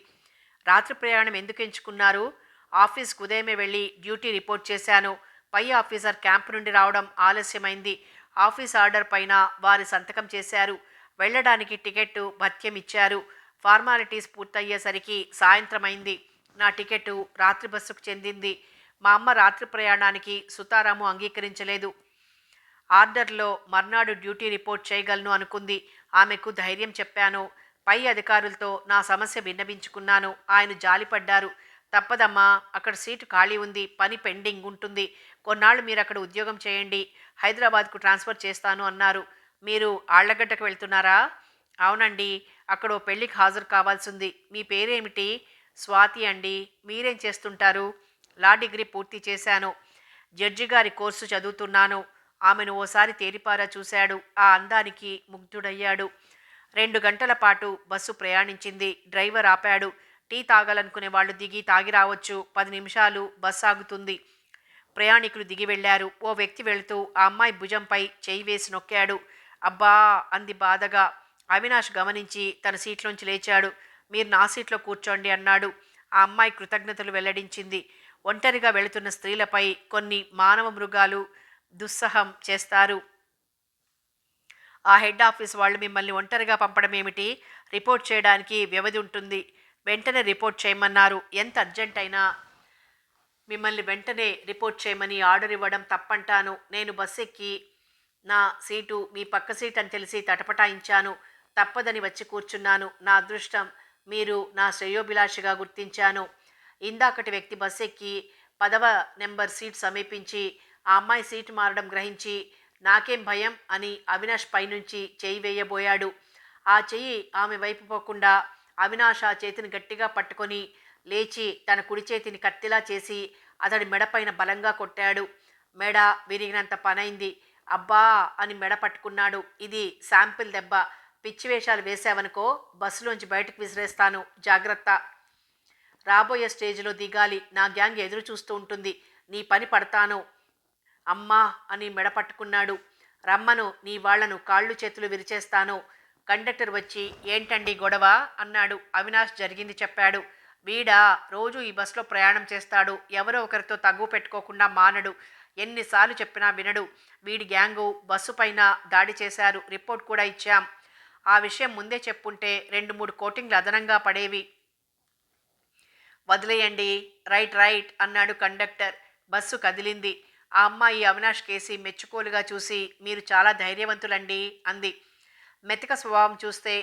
రాత్రి ప్రయాణం ఎందుకు ఎంచుకున్నారు? ఆఫీస్కు ఉదయమే వెళ్ళి డ్యూటీ రిపోర్ట్ చేశాను. పై ఆఫీసర్ క్యాంప్ నుండి రావడం ఆలస్యమైంది. ఆఫీస్ ఆర్డర్ పైన వారి సంతకం చేశారు. వెళ్ళడానికి టికెట్టు భత్యం ఇచ్చారు. ఫార్మాలిటీస్ పూర్తయ్యేసరికి సాయంత్రం అయింది. నా టికెట్టు రాత్రి బస్సుకు చెందింది. మా అమ్మ రాత్రి ప్రయాణానికి సుతారాము అంగీకరించలేదు. ఆర్డర్లో మర్నాడు డ్యూటీ రిపోర్ట్ చేయగలను అనుకుంది. ఆమెకు ధైర్యం చెప్పాను. పై అధికారులతో నా సమస్య విన్నవించుకున్నాను. ఆయన జాలిపడ్డారు. తప్పదమ్మా, అక్కడ సీటు ఖాళీ ఉంది, పని పెండింగ్ ఉంటుంది. కొన్నాళ్ళు మీరు అక్కడ ఉద్యోగం చేయండి, హైదరాబాద్కు ట్రాన్స్ఫర్ చేస్తాను అన్నారు. మీరు ఆళ్లగడ్డకు వెళ్తున్నారా? అవునండి, అక్కడ ఓ పెళ్ళికి హాజరు కావాల్సింది. మీ పేరేమిటి? స్వాతి అండి. మీరేం చేస్తుంటారు? లా డిగ్రీ పూర్తి చేశాను. జడ్జి గారి కోర్సు చదువుతున్నాను. ఆమెను ఓసారి తేరిపారా చూశాడు. ఆ అందానికి ముగ్ధుడయ్యాడు. 2 గంటల పాటు బస్సు ప్రయాణించింది. డ్రైవర్ ఆపాడు. టీ తాగాలనుకునే వాళ్ళు దిగి తాగి రావచ్చు. 10 నిమిషాలు బస్సు ఆగుతుంది. ప్రయాణికులు దిగి వెళ్లారు. ఓ వ్యక్తి వెళుతూ ఆ అమ్మాయి భుజంపై చేయి వేసి నొక్కాడు. అబ్బా అంది బాధగా. అవినాష్ గమనించి తన సీట్లోంచి లేచాడు. మీరు నా సీట్లో కూర్చోండి అన్నాడు. ఆ అమ్మాయి కృతజ్ఞతలు వెల్లడించింది. ఒంటరిగా వెళుతున్న స్త్రీలపై కొన్ని మానవ మృగాలు దుస్సహం చేస్తారు. ఆ హెడ్ ఆఫీస్ వాళ్ళు మిమ్మల్ని ఒంటరిగా పంపడం ఏమిటి? రిపోర్ట్ చేయడానికి వ్యవధి ఉంటుంది. వెంటనే రిపోర్ట్ చేయమన్నారు. ఎంత అర్జెంట్ అయినా మిమ్మల్ని వెంటనే రిపోర్ట్ చేయమని ఆర్డర్ ఇవ్వడం తప్పంటాను. నేను బస్ ఎక్కి నా సీటు మీ పక్క సీట్ అని తెలిసి తటపటాయించాను. తప్పదని వచ్చి కూర్చున్నాను. నా అదృష్టం, మీరు నా శ్రేయోభిలాషిగా గుర్తించాను. ఇందాకటి వ్యక్తి బస్ ఎక్కి 10వ నెంబర్ సీట్ సమీపించి ఆ అమ్మాయి సీటు మారడం గ్రహించి నాకేం భయం అని అవినాష్ పైనుంచి చేయి వేయబోయాడు. ఆ చెయ్యి ఆమె వైపు పోకుండా అవినాష్ ఆ చేతిని గట్టిగా పట్టుకొని లేచి తన కుడి చేతిని కత్తిలా చేసి అతడి మెడపైన బలంగా కొట్టాడు. మెడ విరిగినంత పనైంది. అబ్బా అని మెడ పట్టుకున్నాడు. ఇది శాంపిల్ దెబ్బ. పిచ్చి వేషాలు వేసావనుకో బస్సులోంచి బయటకు విసిరేస్తాను, జాగ్రత్త. రాబోయే స్టేజ్లో దిగాలి. నా గ్యాంగ్ ఎదురు చూస్తూ ఉంటుంది. నీ పని పడతాను. అమ్మా అని మెడ పట్టుకున్నాడు. రమ్మను, నీ వాళ్లను కాళ్ళు చేతులు విరిచేస్తాను. కండక్టర్ వచ్చి ఏంటండి గొడవ అన్నాడు. అవినాష్ జరిగింది చెప్పాడు. వీడా రోజు ఈ బస్సులో ప్రయాణం చేస్తాడు. ఎవరో ఒకరితో తగువ పెట్టుకోకుండా మానడు. ఎన్నిసార్లు చెప్పినా వినడు. వీడి గ్యాంగు బస్సు పైన దాడి చేశారు. రిపోర్ట్ కూడా ఇచ్చాం. ఆ విషయం ముందే చెప్పుంటే 2-3 కోటింగ్లు అదనంగా పడేవి. వదిలేయండి. రైట్ రైట్ అన్నాడు కండక్టర్. బస్సు కదిలింది. ఆ అమ్మాయి అవినాష్ కేసి మెచ్చుకోలుగా చూసి, మీరు చాలా ధైర్యవంతులండి అంది. మెతక స్వభావం చూస్తే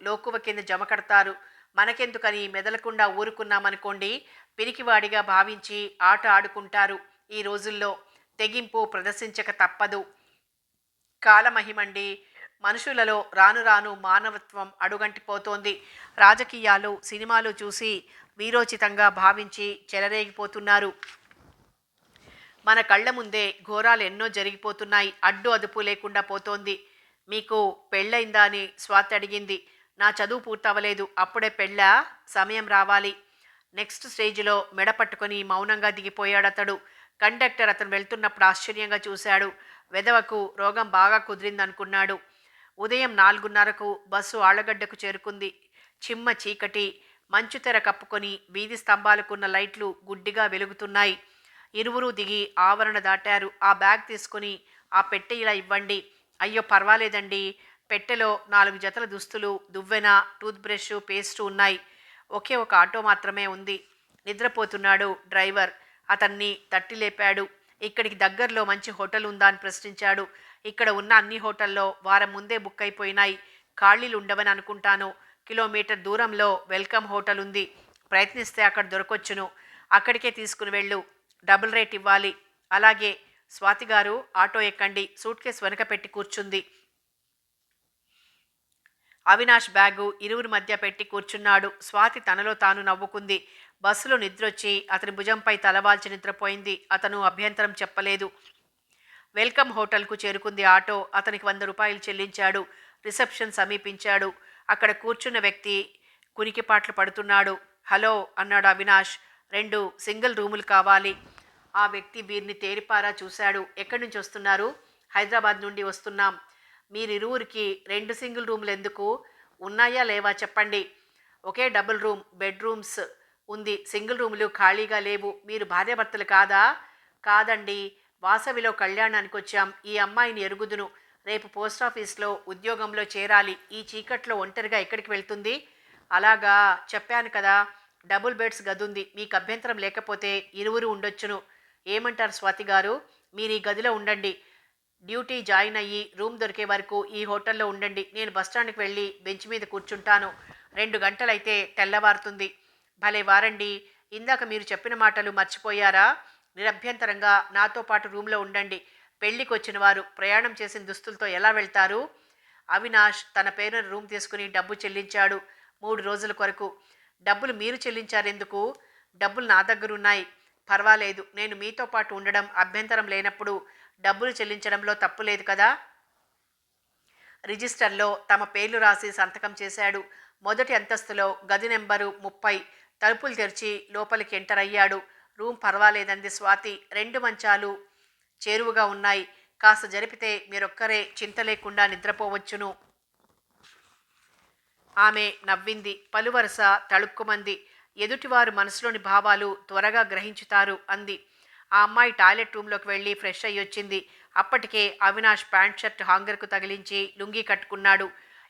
లోకువ కింద జమ కడతారు. మనకెందుకని మెదలకుండా ఊరుకున్నామనుకోండి, పిరికివాడిగా భావించి ఆట ఆడుకుంటారు. ఈ రోజుల్లో తెగింపు ప్రదర్శించక తప్పదు. కాలమహిమండి. మనుషులలో రాను రాను మానవత్వం అడుగంటిపోతోంది. రాజకీయాలు సినిమాలు చూసి వీరోచితంగా భావించి చెలరేగిపోతున్నారు. మన కళ్ళ ముందే ఘోరాలు ఎన్నో జరిగిపోతున్నాయి. అడ్డు అదుపు లేకుండా పోతోంది. మీకు పెళ్ళయిందా అని స్వాతి అడిగింది. నా చదువు పూర్తవలేదు. అప్పుడే పెళ్ళా? సమయం రావాలి. నెక్స్ట్ స్టేజ్లో మెడ పట్టుకొని మౌనంగా దిగిపోయాడతడు. కండక్టర్ అతను వెళ్తున్నప్పుడు ఆశ్చర్యంగా చూశాడు. వెధవకు రోగం బాగా కుదిరిందనుకున్నాడు. ఉదయం 4:30కు బస్సు ఆళ్లగడ్డకు చేరుకుంది. చిమ్మ చీకటి. మంచు తెర కప్పుకొని వీధి స్తంభాలకున్న లైట్లు గుడ్డిగా వెలుగుతున్నాయి. ఇరువురూ దిగి ఆవరణ దాటారు. ఆ బ్యాగ్ తీసుకుని ఆ పెట్టె ఇలా ఇవ్వండి. అయ్యో పర్వాలేదండి. పెట్టెలో 4 జతల దుస్తులు, దువ్వెన, టూత్ బ్రష్, పేస్టు ఉన్నాయి. ఒకే ఒక ఆటో మాత్రమే ఉంది. నిద్రపోతున్నాడు డ్రైవర్. అతన్ని తట్టి లేపాడు. ఇక్కడికి దగ్గరలో మంచి హోటల్ ఉందా అని ప్రశ్నించాడు. ఇక్కడ ఉన్న అన్ని హోటల్లో వారం ముందే బుక్ అయిపోయినాయి. ఖాళీలు ఉండవని అనుకుంటాను. కిలోమీటర్ దూరంలో వెల్కమ్ హోటల్ ఉంది. ప్రయత్నిస్తే అక్కడ దొరకొచ్చును. అక్కడికే తీసుకుని వెళ్ళు. డబుల్ రేట్ ఇవ్వాలి. అలాగే. స్వాతి గారు ఆటో ఎక్కండి. సూట్ కేస్ వెనక పెట్టి కూర్చుంది. అవినాష్ బ్యాగు ఇరువురి మధ్య పెట్టి కూర్చున్నాడు. స్వాతి తనలో తాను నవ్వుకుంది. బస్సులో నిద్రొచ్చి అతని భుజంపై తలవాల్చి నిద్రపోయింది. అతను అభ్యంతరం చెప్పలేదు. వెల్కమ్ హోటల్కు చేరుకుంది ఆటో. అతనికి 100 రూపాయలు చెల్లించాడు. రిసెప్షన్ సమీపించాడు. అక్కడ కూర్చున్న వ్యక్తి కునికిపాట్లు పడుతున్నాడు. హలో అన్నాడు అవినాష్. 2 సింగిల్ రూములు కావాలి. ఆ వ్యక్తి వీరిని తేరిపారా చూశాడు. ఎక్కడి నుంచి వస్తున్నారు? హైదరాబాద్ నుండి వస్తున్నాం. మీరిరువురికి 2 సింగిల్ రూములు ఎందుకు? ఉన్నాయా లేవా చెప్పండి. ఒకే డబుల్ రూమ్ బెడ్రూమ్స్ ఉంది. సింగిల్ రూములు ఖాళీగా లేవు. మీరు భార్యాభర్తలు కాదా? కాదండి. వాసవిలో కళ్యాణానికి వచ్చాం. ఈ అమ్మాయిని ఎరుగుదును. రేపు పోస్టాఫీస్లో ఉద్యోగంలో చేరాలి. ఈ చీకట్లో ఒంటరిగా ఎక్కడికి వెళ్తుంది? అలాగా, చెప్పాను కదా. డబుల్ బెడ్స్ గదుంది. మీకు అభ్యంతరం లేకపోతే ఇరువురు ఉండొచ్చును. ఏమంటారు స్వాతి గారు? మీరు ఈ గదిలో ఉండండి. డ్యూటీ జాయిన్ అయ్యి రూమ్ దొరికే వరకు ఈ హోటల్లో ఉండండి. నేను బస్టాండ్కి వెళ్ళి బెంచ్ మీద కూర్చుంటాను. 2 గంటలైతే తెల్లవారుతుంది. భలే వారండి. ఇందాక మీరు చెప్పిన మాటలు మర్చిపోయారా? నిరభ్యంతరంగా నాతో పాటు రూమ్లో ఉండండి. పెళ్లికి వచ్చిన వారు ప్రయాణం చేసిన దుస్తులతో ఎలా వెళ్తారు? అవినాష్ తన పేరున రూమ్ తీసుకుని డబ్బు చెల్లించాడు. 3 రోజుల కొరకు. డబ్బులు మీరు చెల్లించారెందుకు? డబ్బులు నా దగ్గరున్నాయి. పర్వాలేదు. నేను మీతో పాటు ఉండడం అభ్యంతరం లేనప్పుడు డబ్బులు చెల్లించడంలో తప్పు లేదు కదా. రిజిస్టర్లో తమ పేర్లు రాసి సంతకం చేశాడు. మొదటి అంతస్తులో గది నెంబరు 30. తలుపులు తెరిచి లోపలికి ఎంటర్ అయ్యాడు. రూమ్ పర్వాలేదంది స్వాతి. 2 మంచాలు చేరువుగా ఉన్నాయి. కాస్త జరిపితే మీరొక్కరే చింత లేకుండా నిద్రపోవచ్చును. ఆమె నవ్వింది. పలువరస తళుక్కుమంది. ఎదుటివారు మనసులోని భావాలు త్వరగా గ్రహించుతారు అంది. ఆ అమ్మాయి టాయిలెట్ రూమ్లోకి వెళ్ళి ఫ్రెష్ అయ్యొచ్చింది. అప్పటికే అవినాష్ ప్యాంట్ షర్ట్ హాంగర్కు తగిలించి లుంగీ కట్టుకున్నాడు.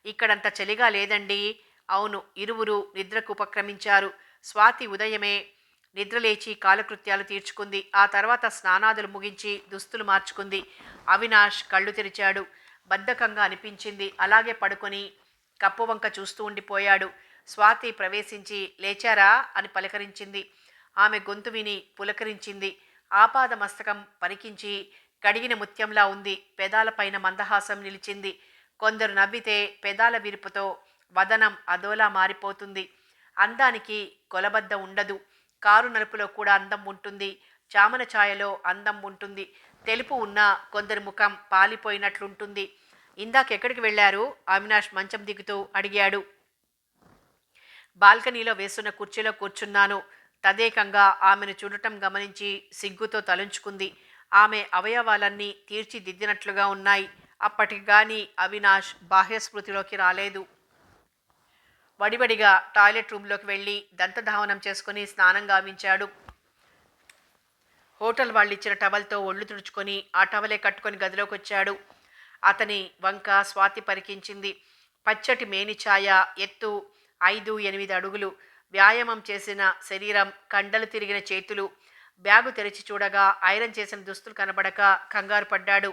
ఇక్కడంత చలిగా లేదండి. అవును. ఇరువురు నిద్రకు ఉపక్రమించారు. స్వాతి ఉదయమే నిద్రలేచి కాలకృత్యాలు తీర్చుకుంది. ఆ తర్వాత స్నానాదులు ముగించి దుస్తులు మార్చుకుంది. అవినాష్ కళ్ళు తెరిచాడు. బద్ధకంగా అనిపించింది. అలాగే పడుకొని కప్పువంక చూస్తూ ఉండిపోయాడు. స్వాతి ప్రవేశించి లేచారా అని పలకరించింది. ఆమె గొంతు విని పులకరించింది. ఆపాద మస్తకం పరికించి కడిగిన ముత్యంలా ఉంది. పెదాలపైన మందహాసం నిలిచింది. కొందరు నవ్వితే పెదాల విరుపుతో వదనం అదోలా మారిపోతుంది. అందానికి కొలబద్ద ఉండదు. కారు నలుపులో కూడా అందం ఉంటుంది. చామన ఛాయలో అందం ఉంటుంది. తెలుపు ఉన్న కొందరి ముఖం పాలిపోయినట్లుంటుంది. ఇందాకెక్కడికి వెళ్ళారు? అవినాష్ మంచం దిగుతూ అడిగాడు. బాల్కనీలో వేస్తున్న కుర్చీలో కూర్చున్నాను. తదేకంగా ఆమెను చూడటం గమనించి సిగ్గుతో తలుంచుకుంది. ఆమె అవయవాలన్నీ తీర్చిదిద్దినట్లుగా ఉన్నాయి. అప్పటికి గాని అవినాష్ బాహ్యస్మృతిలోకి రాలేదు. వడివడిగా టాయిలెట్ రూమ్లోకి వెళ్ళి దంతధావనం చేసుకుని స్నానం గావించాడు. హోటల్ వాళ్ళు ఇచ్చిన టవల్తో ఒళ్ళు తుడుచుకొని ఆ టవలే కట్టుకొని గదిలోకొచ్చాడు. అతని వంక స్వాతి పరికించింది. పచ్చటి మేని ఛాయ, ఎత్తు 5-8 అడుగులు, వ్యాయామం చేసిన శరీరం, కండలు తిరిగిన చేతులు. బ్యాగు తెరిచి చూడగా ఐరన్ చేసిన దుస్తులు కనబడక కంగారు పడ్డాడు.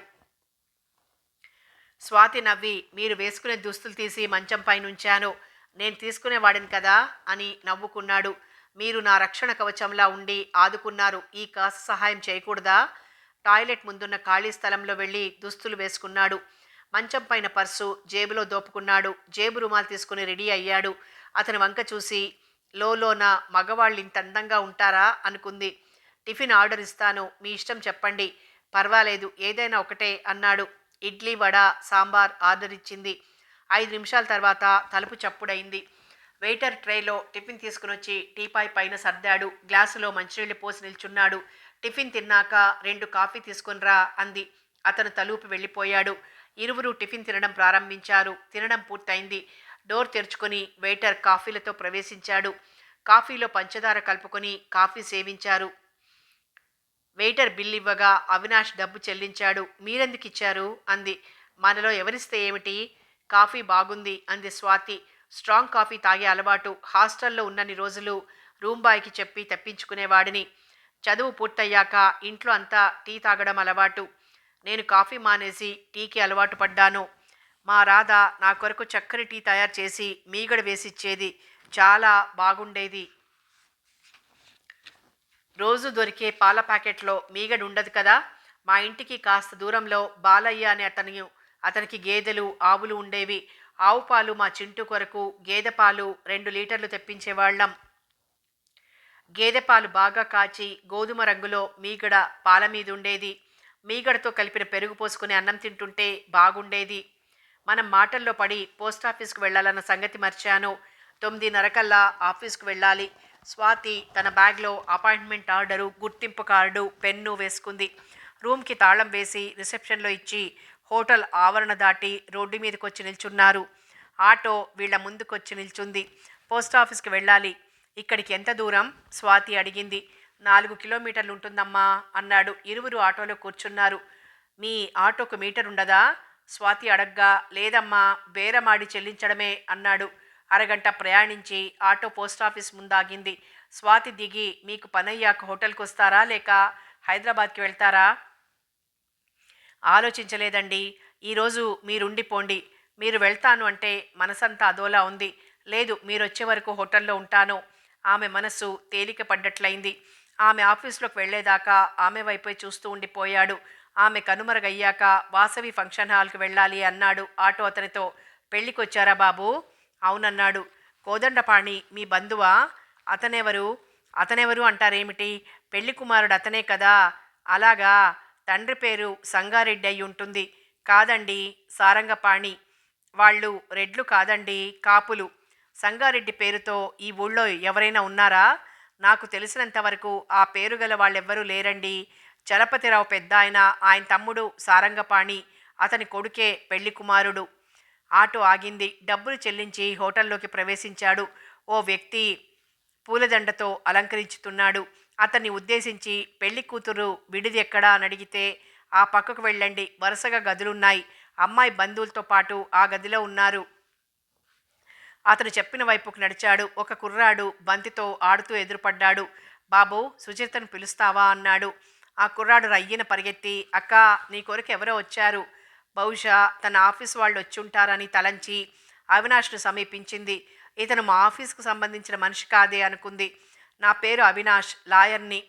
స్వాతి నవ్వి, మీరు వేసుకునే దుస్తులు తీసి మంచం పైనుంచాను, నేను తీసుకునేవాడిని కదా అని నవ్వుకున్నాడు. మీరు నా రక్షణ కవచంలా ఉండి ఆదుకున్నారు, ఈ కాస్త సహాయం చేయకూడదా? టాయిలెట్ ముందున్న ఖాళీ స్థలంలో వెళ్ళి దుస్తులు వేసుకున్నాడు. మంచం పైన పర్సు జేబులో దోపుకున్నాడు. జేబు రుమాలు తీసుకుని రెడీ అయ్యాడు. అతని వంక చూసి లోలోన మగవాళ్ళు ఇంత అందంగా ఉంటారా అనుకుంది. టిఫిన్ ఆర్డర్ ఇస్తాను, మీ ఇష్టం చెప్పండి. పర్వాలేదు, ఏదైనా ఒకటే అన్నాడు. ఇడ్లీ, వడ, సాంబార్ ఆర్డర్ ఇచ్చింది. 5 నిమిషాల తర్వాత తలుపు చప్పుడైంది. వెయిటర్ ట్రేలో టిఫిన్ తీసుకుని వచ్చి టీపాయ్ పైన సర్దాడు. గ్లాసులో మంచినీళ్ళు పోసి నిల్చున్నాడు. టిఫిన్ తిన్నాక 2 కాఫీ తీసుకునిరా అంది. అతను తలూపి వెళ్ళిపోయాడు. ఇరువురు టిఫిన్ తినడం ప్రారంభించారు. తినడం పూర్తయింది. డోర్ తెరుచుకొని వెయిటర్ కాఫీలతో ప్రవేశించాడు. కాఫీలో పంచదార కలుపుకొని కాఫీ సేవించారు. వెయిటర్ బిల్ ఇవ్వగా అవినాష్ డబ్బు చెల్లించాడు. మీరెందుకు ఇచ్చారు అంది. మనలో ఎవరిస్తే ఏమిటి, కాఫీ బాగుంది అంది స్వాతి. స్ట్రాంగ్ కాఫీ తాగే అలవాటు హాస్టల్లో ఉన్నన్ని రోజులు రూమ్ బాయ్కి చెప్పి తెప్పించుకునేవాడిని. చదువు పూర్తయ్యాక ఇంట్లో అంతా టీ తాగడం అలవాటు. నేను కాఫీ మానేసి టీకి అలవాటు పడ్డాను. మా రాధ నా కొరకు చక్కని టీ తయారు చేసి మీగడ వేసిచ్చేది. చాలా బాగుండేది. రోజు దొరికే పాల ప్యాకెట్లో మీగడ ఉండదు కదా. మా ఇంటికి కాస్త దూరంలో బాలయ్య అనే అతనికి గేదెలు, ఆవులు ఉండేవి. ఆవు పాలు మా చింటూ కొరకు, గేదె పాలు 2 లీటర్లు తెప్పించేవాళ్ళం. గేదె పాలు బాగా కాచి గోధుమ రంగులో మీగడ పాల మీద ఉండేది. మీగడతో కలిపిన పెరుగు పోసుకుని అన్నం తింటుంటే బాగుండేది. మనం మాటల్లో పడి పోస్టాఫీస్కు వెళ్ళాలన్న సంగతి మర్చాను. 9:30 కల్లా ఆఫీస్కు వెళ్ళాలి. స్వాతి తన బ్యాగ్లో అపాయింట్మెంట్ ఆర్డరు, గుర్తింపు కార్డు, పెన్ను వేసుకుంది. రూమ్కి తాళం వేసి రిసెప్షన్లో ఇచ్చి హోటల్ ఆవరణ దాటి రోడ్డు మీదకి వచ్చి నిల్చున్నారు. ఆటో వీళ్ల ముందుకొచ్చి నిల్చుంది. పోస్టాఫీస్కి వెళ్ళాలి. ఇక్కడికి ఎంత దూరం? స్వాతి అడిగింది. 4 కిలోమీటర్లు ఉంటుందమ్మా అన్నాడు. ఇరువురు ఆటోలో కూర్చున్నారు. మీ ఆటోకు మీటర్ ఉండదా? స్వాతి అడగ్గా, లేదమ్మా, బేరమాడి చెల్లించడమే అన్నాడు. అరగంట ప్రయాణించి ఆటో పోస్టాఫీస్ ముందాగింది. స్వాతి దిగి, మీకు పనయ్యాక హోటల్కి వస్తారా లేక హైదరాబాద్కి వెళ్తారా? ఆలోచించలేదండి. ఈరోజు మీరుండిపోండి. మీరు వెళ్తాను అంటే మనసంతా అదోలా ఉంది. లేదు, మీరొచ్చే వరకు హోటల్లో ఉంటాను. ఆమె మనస్సు తేలిక పడ్డట్లయింది. ఆమె ఆఫీస్లోకి వెళ్లేదాకా ఆమె వైపే చూస్తూ ఉండిపోయాడు. ఆమె కనుమరుగయ్యాక వాసవి ఫంక్షన్ హాల్కి వెళ్ళాలి అన్నాడు ఆటో అతనితో. పెళ్ళికొచ్చారా బాబు? అవునన్నాడు. కోదండపాణి మీ బంధువా? అతనెవరు? అతనెవరు అంటారేమిటి? పెళ్లి కుమారుడు అతనే కదా. అలాగా. తండ్రి పేరు సంగారెడ్డి అయి ఉంటుంది. కాదండి, సారంగపాణి. వాళ్ళు రెడ్లు కాదండి, కాపులు. సంగారెడ్డి పేరుతో ఈ ఊళ్ళో ఎవరైనా ఉన్నారా? నాకు తెలిసినంతవరకు ఆ పేరు గల వాళ్ళెవ్వరూ లేరండి. చలపతిరావు పెద్ద ఆయన తమ్ముడు సారంగపాణి, అతని కొడుకే పెళ్లి కుమారుడు. ఆటో ఆగింది. డబ్బులు చెల్లించి హోటల్లోకి ప్రవేశించాడు. ఓ వ్యక్తి పూలదండతో అలంకరించుతున్నాడు. అతన్ని ఉద్దేశించి, పెళ్లి కూతురు విడిది ఎక్కడా అని అడిగితే, ఆ పక్కకు వెళ్ళండి, వరుసగా గదులున్నాయి, అమ్మాయి బంధువులతో పాటు ఆ గదిలో ఉన్నారు. అతను చెప్పిన వైపుకు నడిచాడు. ఒక కుర్రాడు బంతితో ఆడుతూ ఎదురుపడ్డాడు. బాబు, సుచరితను పిలుస్తావా అన్నాడు. ఆ కుర్రాడు రయ్యన పరిగెత్తి, అక్క, నీ కొరకు ఎవరో వచ్చారు. బహుశా తన ఆఫీస్ వాళ్ళు వచ్చుంటారని తలంచి అవినాష్ను సమీపించింది. ఇతను మా ఆఫీస్కు సంబంధించిన మనిషి కాదే అనుకుంది. నా పేరు అవినాష్, లాయర్ని.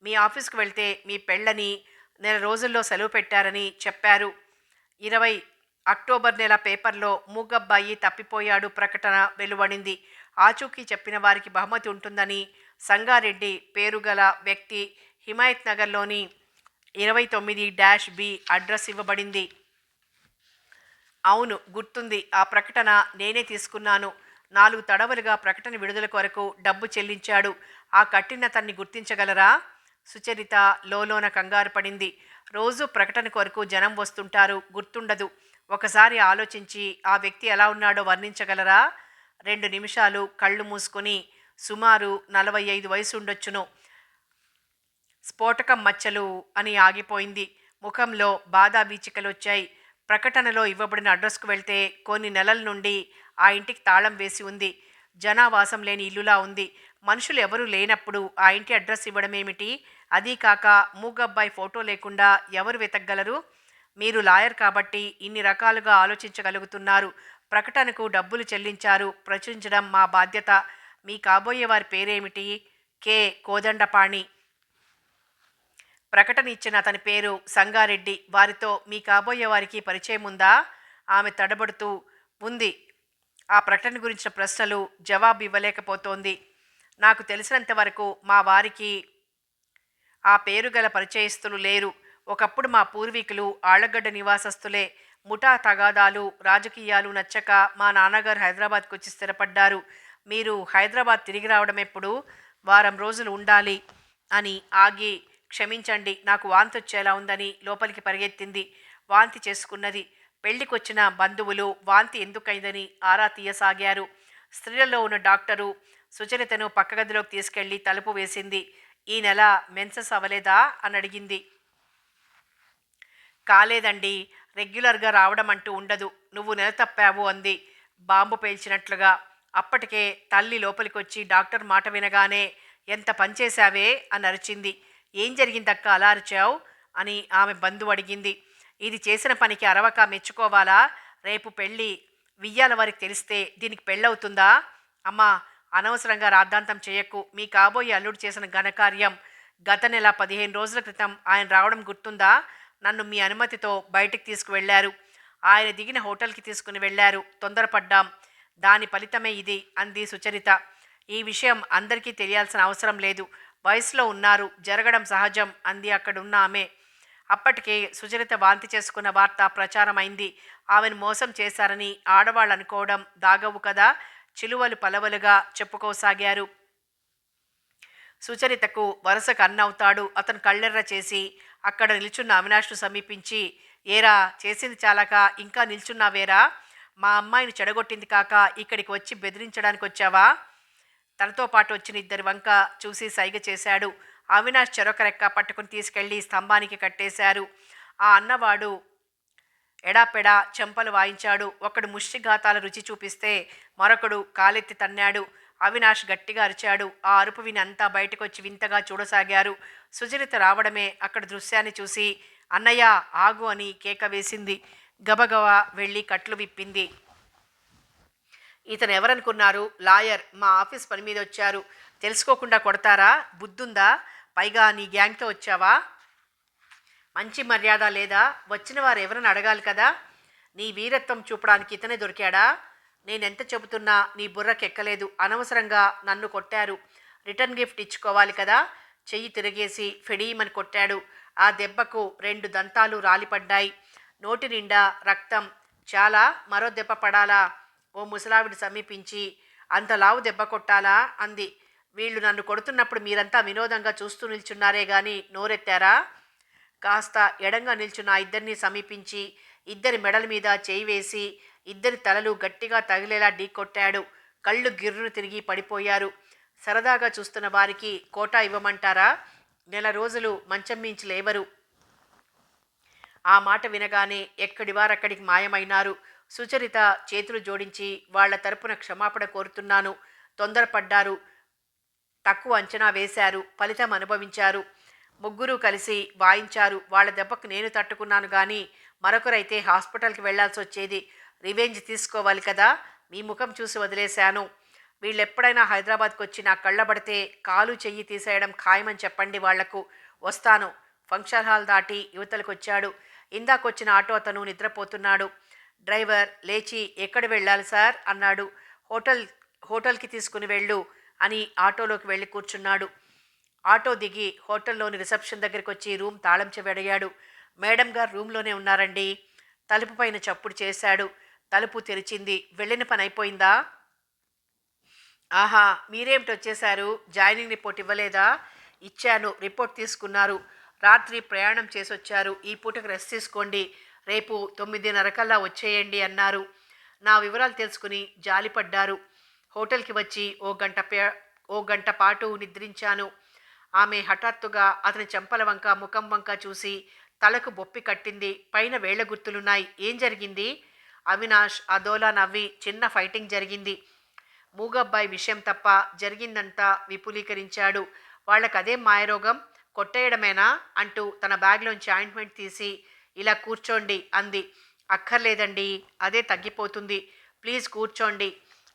మీ ఆఫీస్కు వెళ్తే మీ పెళ్ళని, 4 రోజుల్లో సెలవు పెట్టారని చెప్పారు. 20 అక్టోబర్ నెల పేపర్లో మూగబ్బాయి తప్పిపోయాడు ప్రకటన వెలువడింది. ఆచూకీ చెప్పిన వారికి బహుమతి ఉంటుందని సంగారెడ్డి పేరుగల వ్యక్తి హిమాయత్ నగర్లోని 29-B అడ్రస్ ఇవ్వబడింది. అవును, గుర్తుంది. ఆ ప్రకటన నేనే తీసుకున్నాను. 4 తడవలుగా ప్రకటన విడుదల కొరకు డబ్బు చెల్లించాడు. ఆ కట్టినతన్ని గుర్తించగలరా? సుచరిత లోలోన కంగారు పడింది. రోజు ప్రకటన కొరకు జనం వస్తుంటారు, గుర్తుండదు. ఒకసారి ఆలోచించి ఆ వ్యక్తి ఎలా ఉన్నాడో వర్ణించగలరా? 2 నిమిషాలు కళ్ళు మూసుకొని సుమారు 45 వయసు ఉండొచ్చును. స్ఫోటకం మచ్చలు అని ఆగిపోయింది. ముఖంలో బాధా వీచికలొచ్చాయి. ప్రకటనలో ఇవ్వబడిన అడ్రస్కు వెళ్తే కొన్ని నెలల నుండి ఆ ఇంటికి తాళం వేసి ఉంది. జనావాసం లేని ఇల్లులా ఉంది. మనుషులు ఎవరూ లేనప్పుడు ఆ ఇంటి అడ్రస్ ఇవ్వడమేమిటి? అదీ కాక మూగబ్బాయి ఫోటో లేకుండా ఎవరు వెతకగలరు? మీరు లాయర్ కాబట్టి ఇన్ని రకాలుగా ఆలోచించగలుగుతున్నారు. ప్రకటనకు డబ్బులు చెల్లించారు. ప్రచురించడం మా బాధ్యత. మీ కాబోయే వారి పేరేమిటి? కె. కోదండపాణి. ప్రకటన ఇచ్చిన అతని పేరు సంగారెడ్డి. వారితో మీ కాబోయే వారికి పరిచయం ఉందా? ఆమె తడబడుతూ ఉంది. ఆ ప్రకటన గురించిన ప్రశ్నలు జవాబు ఇవ్వలేకపోతోంది. నాకు తెలిసినంత వరకు మా వారికి ఆ పేరు గల పరిచయస్తులు లేరు. ఒకప్పుడు మా పూర్వీకులు ఆళ్లగడ్డ నివాసస్తులే. ముఠా తగాదాలు రాజకీయాలు నచ్చక మా నాన్నగారు హైదరాబాద్కు వచ్చి స్థిరపడ్డారు. మీరు హైదరాబాద్ తిరిగి రావడం ఎప్పుడు? వారం రోజులు ఉండాలి అని ఆగి, క్షమించండి, నాకు వాంతి వచ్చేలా ఉందని లోపలికి పరిగెత్తింది. వాంతి చేసుకున్నది. పెళ్లికొచ్చిన బంధువులు వాంతి ఎందుకైందని ఆరా తీయసాగారు. స్త్రీలలో ఉన్న డాక్టరు సుచరితను పక్క గదిలోకి తీసుకెళ్లి తలుపు వేసింది. ఈ నెల మెన్సెస్ అవ్వలేదా అని అడిగింది. కాలేదండి, రెగ్యులర్గా రావడం అంటూ ఉండదు. నువ్వు నెల తప్పావు అంది బాంబు పేల్చినట్లుగా. అప్పటికే తల్లి లోపలికొచ్చి డాక్టర్ మాట వినగానే ఎంత పనిచేశావే అని అరిచింది. ఏం జరిగిందక్క అలా అరిచావు అని ఆమె బంధువు అడిగింది. ఇది చేసిన పనికి అరవక మెచ్చుకోవాలా? రేపు పెళ్ళి వియ్యాల వారికి తెలిస్తే దీనికి పెళ్ళవుతుందా? అమ్మా, అనవసరంగా రాద్ధాంతం చేయకు. మీ కాబోయే అల్లుడు చేసిన ఘనకార్యం. గత నెల 15 రోజుల క్రితం ఆయన రావడం గుర్తుందా? నన్ను మీ అనుమతితో బయటికి తీసుకువెళ్లారు. ఆయన దిగిన హోటల్కి తీసుకుని వెళ్లారు. తొందరపడ్డాం. దాని ఫలితమే ఇది అంది సుచరిత. ఈ విషయం అందరికీ తెలియాల్సిన అవసరం లేదు. వయసులో ఉన్నారు, జరగడం సహజం అంది అక్కడున్న ఆమె. అప్పటికే సుచరిత వాంతి చేసుకున్న వార్త ప్రచారమైంది. ఆమెను మోసం చేశారని ఆడవాళ్ళు అనుకోవడం దాగవు కదా. చిలువలు పలవలుగా చెప్పుకోసాగారు. సుచరితకు వరుసకు అన్నవుతాడు. అతను కళ్ళెర్ర చేసి అక్కడ నిల్చున్న అవినాష్ను సమీపించి, ఏరా, చేసింది చాలాక ఇంకా నిల్చున్నావేరా? మా అమ్మాయిని చెడగొట్టింది కాక ఇక్కడికి వచ్చి బెదిరించడానికి వచ్చావా? తనతో పాటు వచ్చిన ఇద్దరి వంక చూసి సైగ చేశాడు. అవినాష్ చెరొక రెక్క పట్టుకుని తీసుకెళ్లి స్తంభానికి కట్టేశారు. ఆ అన్నవాడు ఎడాపెడా చెంపలు వాయించాడు. ఒకడు ముష్టిఘాతాల రుచి చూపిస్తే మరొకడు కాలెత్తి తన్నాడు. అవినాష్ గట్టిగా అరిచాడు. ఆ అరుపు విని అంతా బయటకొచ్చి వింతగా చూడసాగారు. సుచరిత రావడమే అక్కడ దృశ్యాన్ని చూసి అన్నయ్య ఆగు అని కేక వేసింది. గబగబా వెళ్ళి కట్లు విప్పింది. ఇతను ఎవరనుకున్నారు? లాయర్. మా ఆఫీస్ పని మీద వచ్చారు. తెలుసుకోకుండా కొడతారా? బుద్ధుందా? పైగా నీ గ్యాంగ్తో వచ్చావా? మంచి మర్యాద లేదా? వచ్చిన వారు ఎవరని అడగాలి కదా. నీ వీరత్వం చూపడానికి ఇతనే దొరికాడా? నేనెంత చెబుతున్నా నీ బుర్రకెక్కలేదు. అనవసరంగా నన్ను కొట్టారు. రిటర్న్ గిఫ్ట్ ఇచ్చుకోవాలి కదా. చెయ్యి తిరిగేసి ఫెడీమని కొట్టాడు. ఆ దెబ్బకు 2 దంతాలు రాలిపడ్డాయి. నోటి నిండా రక్తం. చాలా? మరో దెబ్బ పడాలా? ఓ ముసలావిడి సమీపించి, అంత లావు దెబ్బ కొట్టాలా అంది. వీళ్ళు నన్ను కొడుతున్నప్పుడు మీరంతా వినోదంగా చూస్తూ నిల్చున్నారే గాని నోరెత్తారా? కాస్త ఎడంగా నిల్చున్న ఆ ఇద్దరిని సమీపించి ఇద్దరి మెడల మీద చేయి వేసి ఇద్దరి తలలు గట్టిగా తగిలేలా ఢీకొట్టాడు. కళ్ళు గిర్రును తిరిగి పడిపోయారు. సరదాగా చూస్తున్న వారికి కోటా ఇవ్వమంటారా? 1 రోజులు మంచం మించి లేవరు. ఆ మాట వినగానే ఎక్కడివారక్కడికి మాయమైనారు. సుచరిత చేతులు జోడించి వాళ్ల తరపున క్షమాపణ కోరుతున్నాను. తొందరపడ్డారు. తక్కువ అంచనా వేశారు. ఫలితం అనుభవించారు. ముగ్గురు కలిసి వాయించారు. వాళ్ళ దెబ్బకు నేను తట్టుకున్నాను గాని మరొకరైతే హాస్పిటల్కి వెళ్లాల్సి వచ్చేది. రివెంజ్ తీసుకోవాలి కదా. మీ ముఖం చూసి వదిలేశాను. వీళ్ళెప్పుడైనా హైదరాబాద్కి వచ్చి నా కళ్ళబడితే కాలు చెయ్యి తీసేయడం ఖాయమని చెప్పండి వాళ్లకు. వస్తాను. ఫంక్షన్ హాల్ దాటి యువతలకొచ్చాడు. ఇందాకొచ్చిన ఆటో అతను నిద్రపోతున్నాడు. డ్రైవర్ లేచి ఎక్కడ వెళ్ళాలి సార్ అన్నాడు. హోటల్కి తీసుకుని వెళ్ళు అని ఆటోలోకి వెళ్ళి కూర్చున్నాడు. ఆటో దిగి హోటల్లోని రిసెప్షన్ దగ్గరికి వచ్చి రూమ్ తాళం చెవి అడిగాడు. మేడం గారు రూమ్లోనే ఉన్నారండి. తలుపు పైన చప్పుడు చేశాడు. తలుపు తెరిచింది. వెళ్ళిన పని అయిపోయిందా? ఆహా, మీరేమిటి వచ్చేశారు? జాయినింగ్ రిపోర్ట్ ఇవ్వలేదా? ఇచ్చాను. రిపోర్ట్ తీసుకున్నారు. రాత్రి ప్రయాణం చేసొచ్చారు. ఈ పూటకు రెస్ట్ తీసుకోండి. రేపు 9:30 కల్లా వచ్చేయండి అన్నారు. నా వివరాలు తెలుసుకుని జాలిపడ్డారు. హోటల్కి వచ్చి ఓ గంట పాటు నిద్రించాను. ఆమె హఠాత్తుగా అతని చెంపల వంక ముఖం వంక చూసి తలకు బొప్పి కట్టింది. పైన వేళ్ల గుర్తులున్నాయి. ఏం జరిగింది? అవినాష్ అదోలా నవ్వి చిన్న ఫైటింగ్ జరిగింది. మూగబ్బాయి విషయం తప్ప జరిగిందంతా విపులీకరించాడు. వాళ్ళకదేం మాయరోగం? కొట్టేయడమేనా అంటూ తన బ్యాగ్లోంచి ఆయింట్మెంట్ తీసి ఇలా కూర్చోండి అంది. అక్కర్లేదండి, అదే తగ్గిపోతుంది. ప్లీజ్ కూర్చోండి.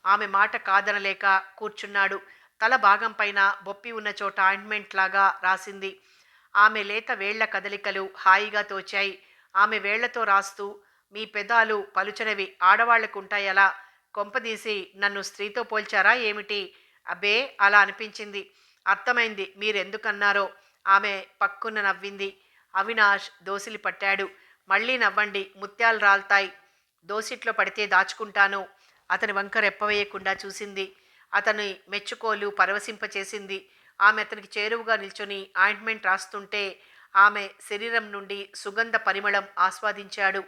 ఆమె మాట కాదనలేక కూర్చున్నాడు. తల భాగం పైన బొప్పి ఉన్న చోట ఆయింట్మెంట్ లాగా రాసింది. ఆమె లేత వేళ్ల కదలికలు హాయిగా తోచాయి. ఆమె వేళ్లతో రాస్తూ, మీ పెదాలు పలుచనవి, ఆడవాళ్లకుంటాయలా? కొంపదీసి నన్ను స్త్రీతో పోల్చారా ఏమిటి? అబ్బే, అలా అనిపించింది. అర్థమైంది మీరెందుకన్నారో. ఆమె పక్కున నవ్వింది. అవినాష్ దోసిలి పట్టాడు. మళ్ళీ నవ్వండి, ముత్యాలు రాల్తాయి. దోసిట్లో పడితే దాచుకుంటాను. అతని వంక రెప్పవేయకుండా చూసింది. అతని మెచ్చుకోలు పరవశింపచేసింది. ఆమె అతనికి చేరువుగా నిల్చొని ఆయింట్మెంట్ రాస్తుంటే ఆమె శరీరం నుండి సుగంధ పరిమళం ఆస్వాదించాడు.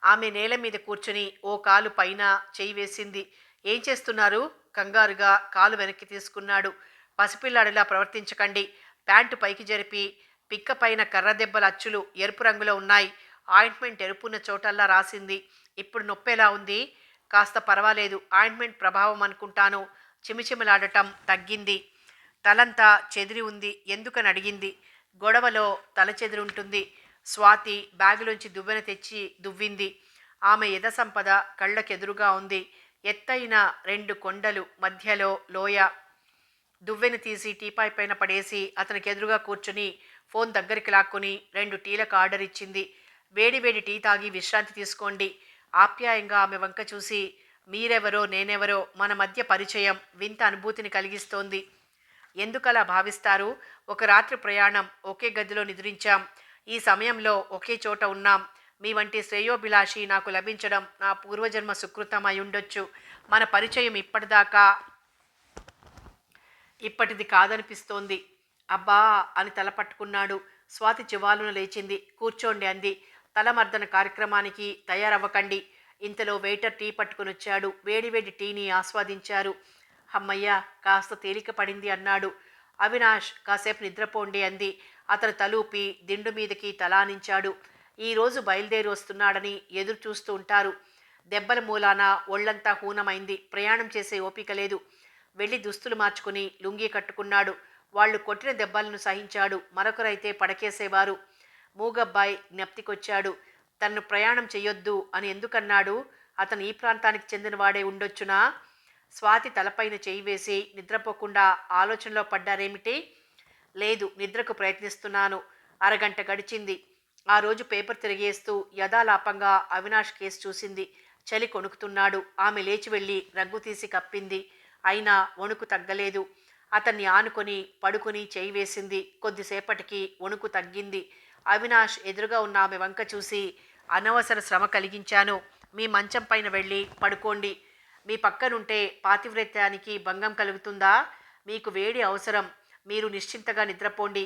ఆమె నేల మీద కూర్చుని ఓ కాలు పైన చేయి వేసింది. ఏం చేస్తున్నారు? కంగారుగా కాలు వెనక్కి తీసుకున్నాడు. పసిపిల్లాడిలా ప్రవర్తించకండి. ప్యాంటు పైకి జరిపి పిక్క పైన కర్ర దెబ్బల అచ్చులు ఎరుపు రంగులో ఉన్నాయి. ఆయింట్మెంట్ ఎరుపున్న చోటల్లా రాసింది. ఇప్పుడు నొప్పెలా ఉంది? కాస్త పర్వాలేదు. ఆయింట్మెంట్ ప్రభావం అనుకుంటాను. చిమిచిమలాడటం తగ్గింది. తలంతా చెదిరి ఉంది. ఎందుకని అడిగింది. గొడవలో తల చెదిరి ఉంటుంది. స్వాతి బ్యాగులోంచి దువ్వెన తెచ్చి దువ్వింది. ఆమె ఎద సంపద కళ్ళకెదురుగా ఉంది. ఎత్తైన 2 కొండలు, మధ్యలో లోయ. దువ్వెన తీసి టీపాయ్ పైన పడేసి అతనికి ఎదురుగా కూర్చుని ఫోన్ దగ్గరికి లాక్కుని 2 టీలకు ఆర్డర్ ఇచ్చింది. వేడి వేడి టీ తాగి విశ్రాంతి తీసుకోండి. ఆప్యాయంగా ఆమె వంక చూసి, మీరెవరో నేనెవరో, మన మధ్య పరిచయం వింత అనుభూతిని కలిగిస్తోంది. ఎందుకలా భావిస్తారు? ఒక రాత్రి ప్రయాణం, ఒకే గదిలో నిద్రించాం. ఈ సమయంలో ఒకే చోట ఉన్నాం. మీ వంటి శ్రేయోభిలాషి నాకు లభించడం నా పూర్వజన్మ సుకృతం అయి ఉండొచ్చు. మన పరిచయం ఇప్పటిది కాదనిపిస్తోంది. అబ్బా అని తల పట్టుకున్నాడు. స్వాతి చివాలున లేచింది. కూర్చోండి అంది. తలమర్దన కార్యక్రమానికి తయారవ్వకండి. ఇంతలో వెయిటర్ టీ పట్టుకునొచ్చాడు. వేడివేడి టీని ఆస్వాదించారు. అమ్మయ్య, కాస్త తేలిక పడింది అన్నాడు. అవినాష్, కాసేపు నిద్రపోండి అంది. అతను తలూపి దిండు మీదకి తలానించాడు. ఈరోజు బయలుదేరి వస్తున్నాడని ఎదురు చూస్తూ ఉంటారు. దెబ్బల మూలాన ఒళ్లంతా హూనమైంది. ప్రయాణం చేసే ఓపిక లేదు. వెళ్ళి దుస్తులు మార్చుకుని లుంగీ కట్టుకున్నాడు. వాళ్ళు కొట్టిన దెబ్బలను సహించాడు. మరొకరైతే పడకేసేవారు. మూగబ్బాయి జ్ఞప్తికొచ్చాడు. తన్ను ప్రయాణం చెయ్యొద్దు అని ఎందుకన్నాడు? అతను ఈ ప్రాంతానికి చెందినవాడే ఉండొచ్చునా? స్వాతి తలపైన చేయి వేసి, నిద్రపోకుండా ఆలోచనలో పడ్డారేమిటి? లేదు, నిద్రకు ప్రయత్నిస్తున్నాను. అరగంట గడిచింది. ఆ రోజు పేపర్ తిరిగేస్తూ యథాలాపంగా అవినాష్ కేసు చూసింది. చలి కొణుకుతున్నాడు. ఆమె లేచి వెళ్ళి రగ్గు తీసి కప్పింది. అయినా వణుకు తగ్గలేదు. అతన్ని ఆనుకొని పడుకుని చేయి వేసింది. కొద్దిసేపటికి వణుకు తగ్గింది. అవినాష్ ఎదురుగా ఉన్న ఆమె వంక చూసి, అనవసర శ్రమ కలిగించాను. మీ మంచం పైన వెళ్ళి పడుకోండి. మీ పక్కనుంటే పాతివ్రత్యానికి భంగం కలుగుతుందా? మీకు వేడి అవసరం. మీరు నిశ్చింతగా నిద్రపోండి.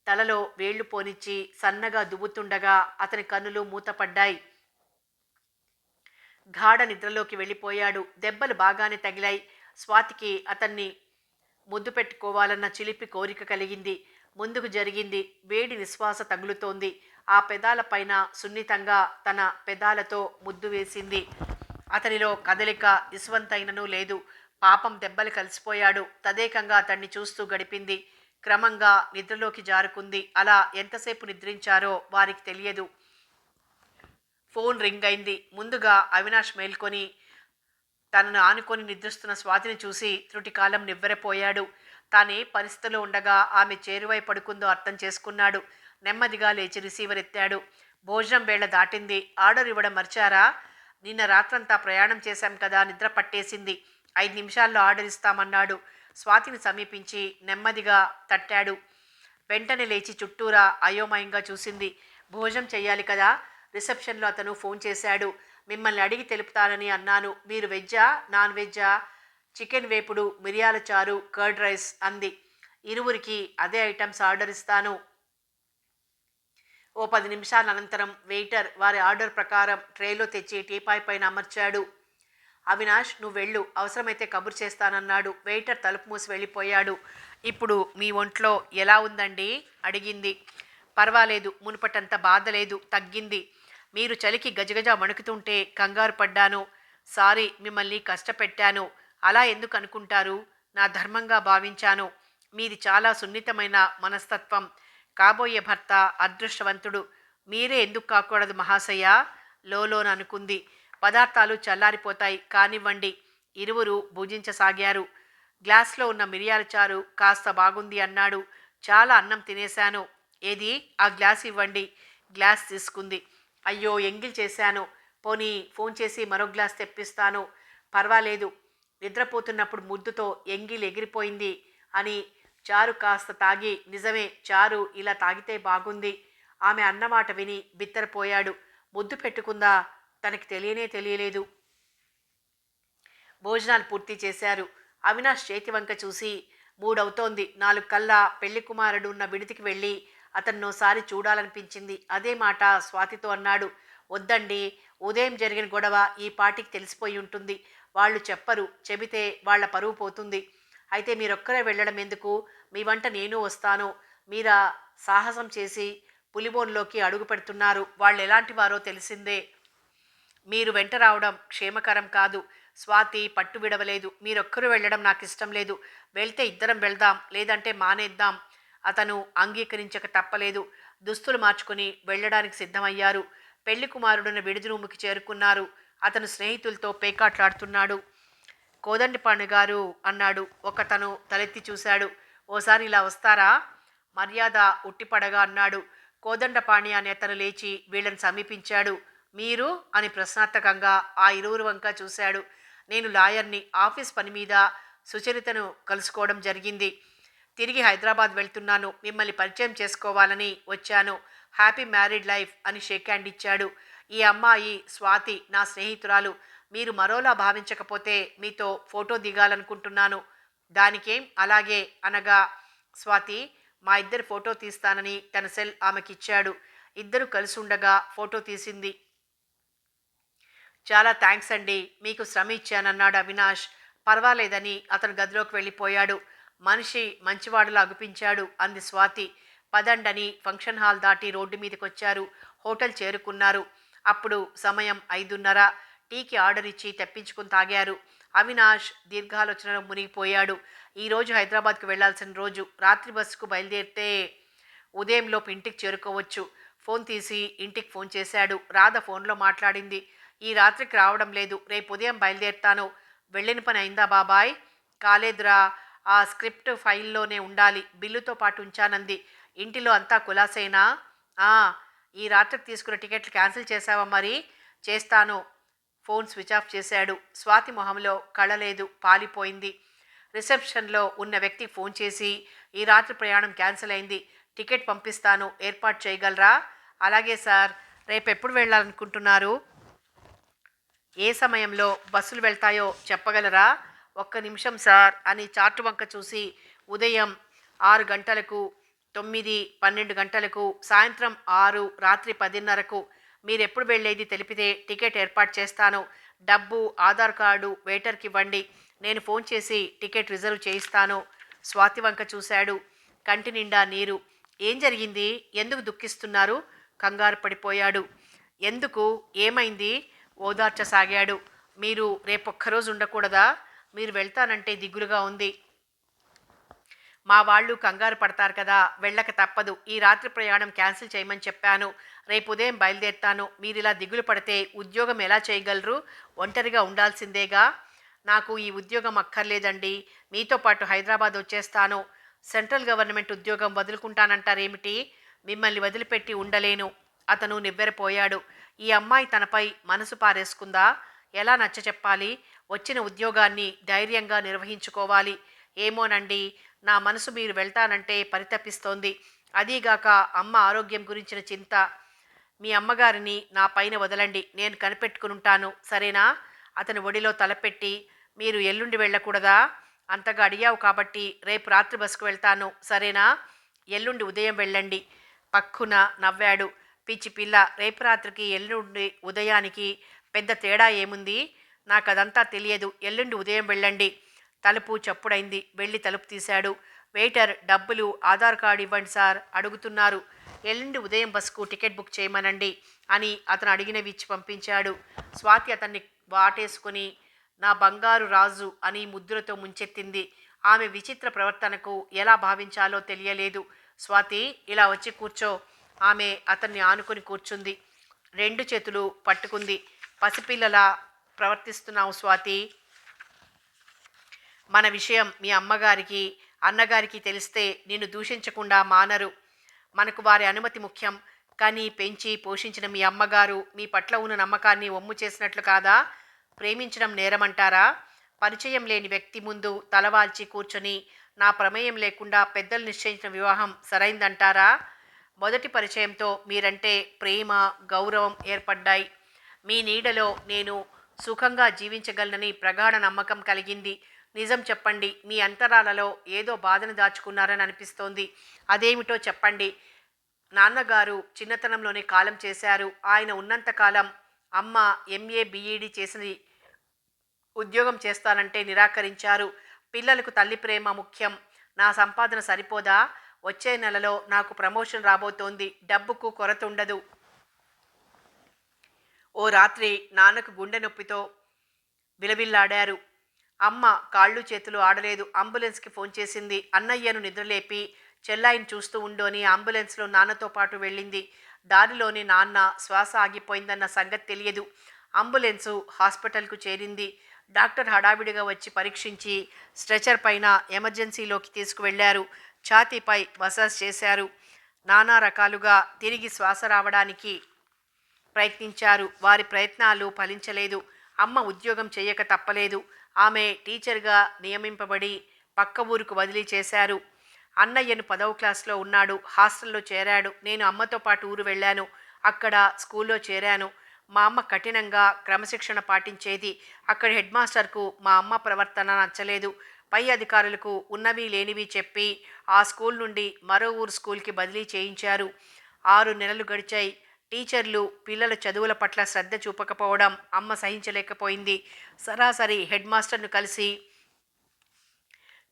తలలో వేళ్లు పోనిచ్చి సన్నగా దువ్వుతుండగా అతని కన్నులు మూతపడ్డాయి. గాఢ నిద్రలోకి వెళ్ళిపోయాడు. దెబ్బలు బాగానే తగిలాయి. స్వాతికి అతన్ని ముద్దు పెట్టుకోవాలన్న చిలిపి కోరిక కలిగింది. ముందుకు జరిగింది. వేడి నిశ్వాస తగులుతోంది. ఆ పెదాల పైన సున్నితంగా తన పెదాలతో ముద్దు వేసింది. అతనిలో కదలిక ఇసువంతైననూ లేదు. పాపం దెబ్బలు కలిసిపోయాడు. తదేకంగా అతన్ని చూస్తూ గడిపింది. క్రమంగా నిద్రలోకి జారుకుంది. అలా ఎంతసేపు నిద్రించారో వారికి తెలియదు. ఫోన్ రింగ్ అయింది. ముందుగా అవినాష్ మేల్కొని తనను ఆనుకొని నిద్రిస్తున్న స్వాతిని చూసి త్రుటికాలం నివ్వెరపోయాడు. తానే పరిస్థితిలో ఉండగా ఆమె చేరువై పడుకుందో అర్థం చేసుకున్నాడు. నెమ్మదిగా లేచి రిసీవర్ ఎత్తాడు. భోజనం వేళ దాటింది. ఆర్డర్ ఇవ్వడం మర్చారా? నిన్న రాత్రంతా ప్రయాణం చేశాం కదా, నిద్ర పట్టేసింది. 5 నిమిషాల్లో ఆర్డర్ ఇస్తామన్నాడు. స్వాతిని సమీపించి నెమ్మదిగా తట్టాడు. వెంటనే లేచి చుట్టూరా అయోమయంగా చూసింది. భోజనం చెయ్యాలి కదా. రిసెప్షన్లో అతను ఫోన్ చేశాడు. మిమ్మల్ని అడిగి తెలుపుతానని అన్నాను. మీరు వెజ్జా, నాన్ వెజ్జా? చికెన్ వేపుడు, మిరియాల చారు, కర్డ్ రైస్ అంది. ఇరువురికి అదే ఐటమ్స్ ఆర్డర్ ఇస్తాను. ఓ 10 నిమిషాల అనంతరం వెయిటర్ వారి ఆర్డర్ ప్రకారం ట్రేలో తెచ్చి టీపాయ్ పైన అమర్చాడు. అవినాష్ నువ్వు వెళ్ళు, అవసరమైతే కబురు చేస్తానన్నాడు. వెయిటర్ తలుపు మూసి వెళ్ళిపోయాడు. ఇప్పుడు మీ ఒంట్లో ఎలా ఉందండి అడిగింది. పర్వాలేదు, మునుపటంత బాధ లేదు, తగ్గింది. మీరు చలికి గజగజ వణుకుతుంటే కంగారు పడ్డాను. సారీ, మిమ్మల్ని కష్టపెట్టాను. అలా ఎందుకు అనుకుంటారు? నా ధర్మంగా భావించాను. మీది చాలా సున్నితమైన మనస్తత్వం. కాబోయే భర్త అదృష్టవంతుడు. మీరే ఎందుకు కాకూడదు మహాశయ? లోలోన అనుకుంది. పదార్థాలు చల్లారిపోతాయి, కానివ్వండి. ఇరువురు భుజించసాగారు. గ్లాస్లో ఉన్న మిరియాల చారు కాస్త బాగుంది అన్నాడు. చాలా అన్నం తినేశాను. ఏది, ఆ గ్లాస్ ఇవ్వండి. గ్లాస్ తీసుకుంది. అయ్యో, ఎంగిల్ చేశాను. పోనీ ఫోన్ చేసి మరో గ్లాస్ తెప్పిస్తాను. పర్వాలేదు. నిద్రపోతున్నప్పుడు ముద్దుతో ఎంగిల్ ఎగిరిపోయింది అని చారు కాస్త తాగి, నిజమే, చారు ఇలా తాగితే బాగుంది. ఆమె అన్నమాట విని బిత్తరపోయాడు. ముద్దు పెట్టుకుందా? తనకి తెలియనే తెలియలేదు. భోజనాలు పూర్తి చేశారు. అవినాష్ చేతి వంక చూసి, 3 అవుతోంది. 4 కల్లా పెళ్లి కుమారుడు ఉన్న విడిదికి వెళ్ళి అతన్నోసారి చూడాలనిపించింది. అదే మాట స్వాతితో అన్నాడు. వద్దండి, ఉదయం జరిగిన గొడవ ఈ పాటికి తెలిసిపోయి ఉంటుంది. వాళ్ళు చెప్పరు, చెబితే వాళ్ళ పరువు పోతుంది. అయితే మీరొక్కరే వెళ్ళడం ఎందుకు? మీ వంట నేను వస్తాను. మీరా సాహసం చేసి పులిబోన్లోకి అడుగు పెడుతున్నారు. వాళ్ళు ఎలాంటి వారో తెలిసిందే. మీరు వెంట రావడం క్షేమకరం కాదు. స్వాతి పట్టు విడవలేదు. మీరొక్కరు వెళ్ళడం నాకు ఇష్టం లేదు. వెళ్తే ఇద్దరం వెళ్దాం, లేదంటే మానేద్దాం. అతను అంగీకరించక తప్పలేదు. దుస్తులు మార్చుకుని వెళ్ళడానికి సిద్ధమయ్యారు. పెళ్లి కుమారుడున్న విడిది రూముకి చేరుకున్నారు. అతను స్నేహితులతో పేకాట్లాడుతున్నాడు. కోదండపాణి గారు అన్నాడు. ఒకతను తలెత్తి చూశాడు. ఓసారి ఇలా వస్తారా? మర్యాద ఉట్టిపడగా అన్నాడు. కోదండపాణి అనే అతను లేచి వీళ్ళని సమీపించాడు. మీరు అని ప్రశ్నార్థకంగా ఆ ఇరువురు వంక చూశాడు. నేను లాయర్ని. ఆఫీస్ పని మీద సుచరితను కలుసుకోవడం జరిగింది. తిరిగి హైదరాబాద్ వెళ్తున్నాను. మిమ్మల్ని పరిచయం చేసుకోవాలని వచ్చాను. హ్యాపీ మ్యారీడ్ లైఫ్ అని షేక్ హ్యాండ్ ఇచ్చాడు. ఈ అమ్మాయి స్వాతి, నా స్నేహితురాలు. మీరు మరోలా భావించకపోతే మీతో ఫోటో దిగాలనుకుంటున్నాను. దానికేం, అలాగే అనగా, స్వాతి మా ఇద్దరు ఫోటో తీస్తానని తన సెల్ ఆమెకిచ్చాడు. ఇద్దరు కలిసి ఉండగా ఫోటో తీసింది. చాలా థ్యాంక్స్ అండి, మీకు శ్రమ ఇచ్చానన్నాడు అవినాష్. పర్వాలేదని అతను గదిలోకి వెళ్ళిపోయాడు. మనిషి మంచివాడులా అగుపించాడు అంది స్వాతి. పదండని ఫంక్షన్ హాల్ దాటి రోడ్డు మీదకొచ్చారు. హోటల్ చేరుకున్నారు. అప్పుడు సమయం 5:30. టీకి ఆర్డర్ ఇచ్చి తెప్పించుకుని తాగారు. అవినాష్ దీర్ఘాలోచనలో మునిగిపోయాడు. ఈరోజు హైదరాబాద్కు వెళ్లాల్సిన రోజు. రాత్రి బస్సుకు బయలుదేరితే ఉదయంలోపు ఇంటికి చేరుకోవచ్చు. ఫోన్ తీసి ఇంటికి ఫోన్ చేశాడు. రాధ ఫోన్లో మాట్లాడింది. ఈ రాత్రికి రావడం లేదు, రేపు ఉదయం బయలుదేరుతాను. వెళ్ళిన పని అయిందా బాబాయ్? కాలేదురా, ఆ స్క్రిప్ట్ ఫైల్లోనే ఉండాలి. బిల్లుతో పాటు ఉంచానంది. ఇంటిలో అంతా కులాసేనా? ఈ రాత్రికి తీసుకున్న టికెట్లు క్యాన్సిల్ చేశావా? మరి చేస్తాను. ఫోన్ స్విచ్ ఆఫ్ చేశాడు. స్వాతి మొహంలో కళలేదు, పాలిపోయింది. రిసెప్షన్లో ఉన్న వ్యక్తికి ఫోన్ చేసి, ఈ రాత్రి ప్రయాణం క్యాన్సిల్ అయింది, టికెట్ పంపిస్తాను, ఏర్పాటు చేయగలరా? అలాగే సార్. రేపు ఎప్పుడు వెళ్ళాలనుకుంటున్నారు? ఏ సమయంలో బస్సులు వెళ్తాయో చెప్పగలరా? 1 నిమిషం సార్ అని చార్టు వంక చూసి, ఉదయం 6 గంటలకు, 9, 12 గంటలకు, సాయంత్రం 6, రాత్రి 10:30కు. మీరెప్పుడు వెళ్ళేది తెలిపితే టికెట్ ఏర్పాటు చేస్తాను. డబ్బు, ఆధార్ కార్డు వెయిటర్కి ఇవ్వండి. నేను ఫోన్ చేసి టికెట్ రిజర్వ్ చేయిస్తాను. స్వాతి వంక చూశాడు. కంటి నిండా నీరు. ఏం జరిగింది? ఎందుకు దుఃఖిస్తున్నారు? కంగారు పడిపోయాడు. ఎందుకు? ఏమైంది? ఓదార్చసాగాడు. మీరు రేపొక్కరోజు ఉండకూడదా? మీరు వెళ్తానంటే దిగులుగా ఉంది. మా వాళ్ళు కంగారు పడతారు కదా, వెళ్ళక తప్పదు. ఈ రాత్రి ప్రయాణం క్యాన్సిల్ చేయమని చెప్పాను. రేపు ఉదయం బయలుదేరుతాను. మీరిలా దిగులు పడితే ఉద్యోగం ఎలా చేయగలరు? ఒంటరిగా ఉండాల్సిందేగా. నాకు ఈ ఉద్యోగం అక్కర్లేదండి. మీతో పాటు హైదరాబాద్ వచ్చేస్తాను. సెంట్రల్ గవర్నమెంట్ ఉద్యోగం వదులుకుంటానంటారేమిటి? మిమ్మల్ని వదిలిపెట్టి ఉండలేను. అతను నివ్వెరపోయాడు. ఈ అమ్మాయి తనపై మనసు పారేసుకుందా? ఎలా నచ్చ చెప్పాలి? వచ్చిన ఉద్యోగాన్ని ధైర్యంగా నిర్వహించుకోవాలి. ఏమోనండి, నా మనసు మీరు వెళ్తానంటే పరితపిస్తోంది. అదీగాక అమ్మ ఆరోగ్యం గురించిన చింత. మీ అమ్మగారిని నా పైన వదలండి, నేను కనిపెట్టుకునుంటాను, సరేనా? అతని ఒడిలో తలపెట్టి, మీరు ఎల్లుండి వెళ్ళకూడదా? అంతగా అడిగావు కాబట్టి రేపు రాత్రి బస్సుకు వెళ్తాను, సరేనా? ఎల్లుండి ఉదయం వెళ్ళండి. పక్కున నవ్వాడు. పిచ్చి పిల్ల, రేపు రాత్రికి ఎల్లుండి ఉదయానికి పెద్ద తేడా ఏముంది? నాకదంతా తెలియదు. ఎల్లుండి ఉదయం వెళ్ళండి. తలుపు చప్పుడైంది. వెళ్ళి తలుపు తీశాడు. వెయిటర్ డబ్బులు, ఆధార్ కార్డు ఇవ్వండి సార్ అడుగుతున్నారు. ఎల్లుండి ఉదయం బస్సుకు టికెట్ బుక్ చేయమనండి అని అతను అడిగినవి ఇచ్చి పంపించాడు. స్వాతి అతన్ని వాటేసుకుని నా బంగారు రాజు అని ముద్దులతో ముంచెత్తింది. ఆమె విచిత్ర ప్రవర్తనకు ఎలా భావించాలో తెలియలేదు. స్వాతి, ఇలా వచ్చి కూర్చో. ఆమె అతన్ని ఆనుకుని కూర్చుంది. రెండు చేతులు పట్టుకుంది. పసిపిల్లలా ప్రవర్తిస్తున్నావు స్వాతి. మన విషయం మీ అమ్మగారికి, అన్నగారికి తెలిస్తే నిన్ను దూషించకుండా మానరు. మనకు వారి అనుమతి ముఖ్యం. కానీ పెంచి పోషించిన మీ అమ్మగారు మీ పట్ల ఉన్న నమ్మకాన్ని ఒమ్ము చేసినట్లు కాదా? ప్రేమించడం నేరమంటారా? పరిచయం లేని వ్యక్తి ముందు తలవాల్చి కూర్చొని నా ప్రమేయం లేకుండా పెద్దలు నిశ్చయించిన వివాహం సరైందంటారా? మొదటి పరిచయంతో మీరంటే ప్రేమ, గౌరవం ఏర్పడ్డాయి. మీ నీడలో నేను సుఖంగా జీవించగలనని ప్రగాఢ నమ్మకం కలిగింది. నిజం చెప్పండి, మీ అంతరాలలో ఏదో బాధను దాచుకున్నారని అనిపిస్తోంది. అదేమిటో చెప్పండి. నాన్నగారు చిన్నతనంలోనే కాలం చేశారు. ఆయన ఉన్నంతకాలం అమ్మ ఎంఏ బిఈడి చేసి ఉద్యోగం చేస్తానంటే నిరాకరించారు. పిల్లలకు తల్లి ప్రేమ ముఖ్యం. నా సంపాదన సరిపోదా? వచ్చే నెలలో నాకు ప్రమోషన్ రాబోతోంది. డబ్బుకు కొరత ఉండదు. ఓ రాత్రి నాన్నకు గుండె నొప్పితో విలవిల్లాడారు. అమ్మ కాళ్ళు చేతులు ఆడలేదు. అంబులెన్స్కి ఫోన్ చేసింది. అన్నయ్యను నిద్రలేపి చెల్లాయిని చూస్తూ ఉండు అని అంబులెన్స్లో నాన్నతో పాటు వెళ్ళింది. దారిలోనే నాన్న శ్వాస ఆగిపోయిందన్న సంగతి తెలియదు. అంబులెన్సు హాస్పిటల్కు చేరింది. డాక్టర్ హడావిడిగా వచ్చి పరీక్షించి స్ట్రెచర్ పైన ఎమర్జెన్సీలోకి తీసుకువెళ్లారు. ఛాతీపై మసాజ్ చేశారు. నానా రకాలుగా తిరిగి శ్వాస రావడానికి ప్రయత్నించారు. వారి ప్రయత్నాలు ఫలించలేదు. అమ్మ ఉద్యోగం చేయక తప్పలేదు. ఆమె టీచర్గా నియమింపబడి పక్క ఊరుకు బదిలీ చేశారు. అన్నయ్యను 10వ క్లాస్లో ఉన్నాడు. హాస్టల్లో చేరాడు. నేను అమ్మతో పాటు ఊరు వెళ్ళాను. అక్కడ స్కూల్లో చేరాను. మా అమ్మ కఠినంగా క్రమశిక్షణ పాటించేది. అక్కడ హెడ్ మాస్టర్కు మా అమ్మ ప్రవర్తన నచ్చలేదు. పై అధికారులకు ఉన్నవి లేనివి చెప్పి ఆ స్కూల్ నుండి మరో ఊరు స్కూల్కి బదిలీ చేయించారు. 6 నెలలు గడిచాయి. టీచర్లు పిల్లల చదువుల పట్ల శ్రద్ధ చూపకపోవడం అమ్మ సహించలేకపోయింది. సరాసరి హెడ్ మాస్టర్ను కలిసి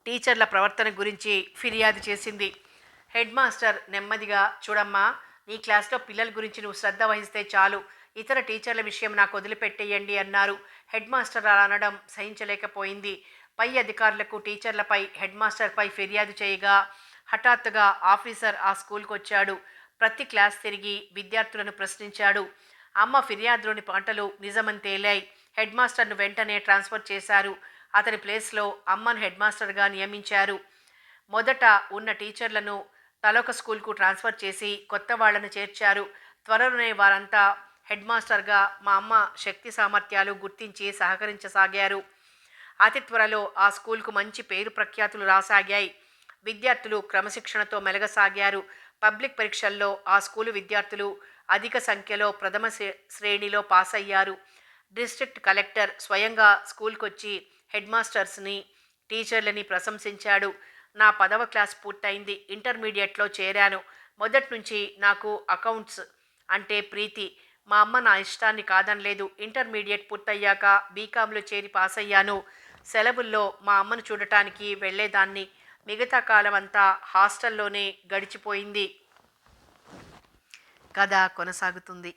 టీచర్ల ప్రవర్తన గురించి ఫిర్యాదు చేసింది. హెడ్ మాస్టర్ నెమ్మదిగా, చూడమ్మా, నీ క్లాస్లో పిల్లల గురించి నువ్వు శ్రద్ధ వహిస్తే చాలు. ఇతర టీచర్ల విషయం నాకు వదిలిపెట్టేయండి అన్నారు. హెడ్ మాస్టర్ అలా అనడం సహించలేకపోయింది. పై అధికారులకు టీచర్లపై, హెడ్ మాస్టర్పై ఫిర్యాదు చేయగా హఠాత్తుగా ఆఫీసర్ ఆ స్కూల్కి వచ్చాడు. ప్రతి క్లాస్ తిరిగి విద్యార్థులను ప్రశ్నించాడు. అమ్మ ఫిర్యాదులోని పాటలు నిజమని తేలాయి. హెడ్ మాస్టర్ను వెంటనే ట్రాన్స్ఫర్ చేశారు. అతని ప్లేస్లో అమ్మను హెడ్ మాస్టర్గా నియమించారు. మొదట ఉన్న టీచర్లను తలొక స్కూల్కు ట్రాన్స్ఫర్ చేసి కొత్త వాళ్లను చేర్చారు. త్వరలోనే వారంతా హెడ్ మాస్టర్గా మా అమ్మ శక్తి సామర్థ్యాలు గుర్తించి సహకరించసాగారు. అతి త్వరలో ఆ స్కూల్కు మంచి పేరు ప్రఖ్యాతులు రాసాగాయి. విద్యార్థులు క్రమశిక్షణతో మెలగసాగారు. పబ్లిక్ పరీక్షల్లో ఆ స్కూలు విద్యార్థులు అధిక సంఖ్యలో ప్రథమ శ్రేణిలో పాస్ అయ్యారు. డిస్ట్రిక్ట్ కలెక్టర్ స్వయంగా స్కూల్కొచ్చి హెడ్ మాస్టర్స్ని, టీచర్లని ప్రశంసించాడు. నా 10వ క్లాస్ పూర్తయింది. ఇంటర్మీడియట్లో చేరాను. మొదటి నుంచి నాకు అకౌంట్స్ అంటే ప్రీతి. మా అమ్మ నా ఇష్టాన్ని కాదనలేదు. ఇంటర్మీడియట్ పూర్తయ్యాక బీకాంలో చేరి పాస్ అయ్యాను. సెలవుల్లో మా అమ్మను చూడటానికి వెళ్ళేదాన్ని. మిగతా కాలం అంతా హాస్టల్లోనే గడిచిపోయింది. కథ కొనసాగుతుంది.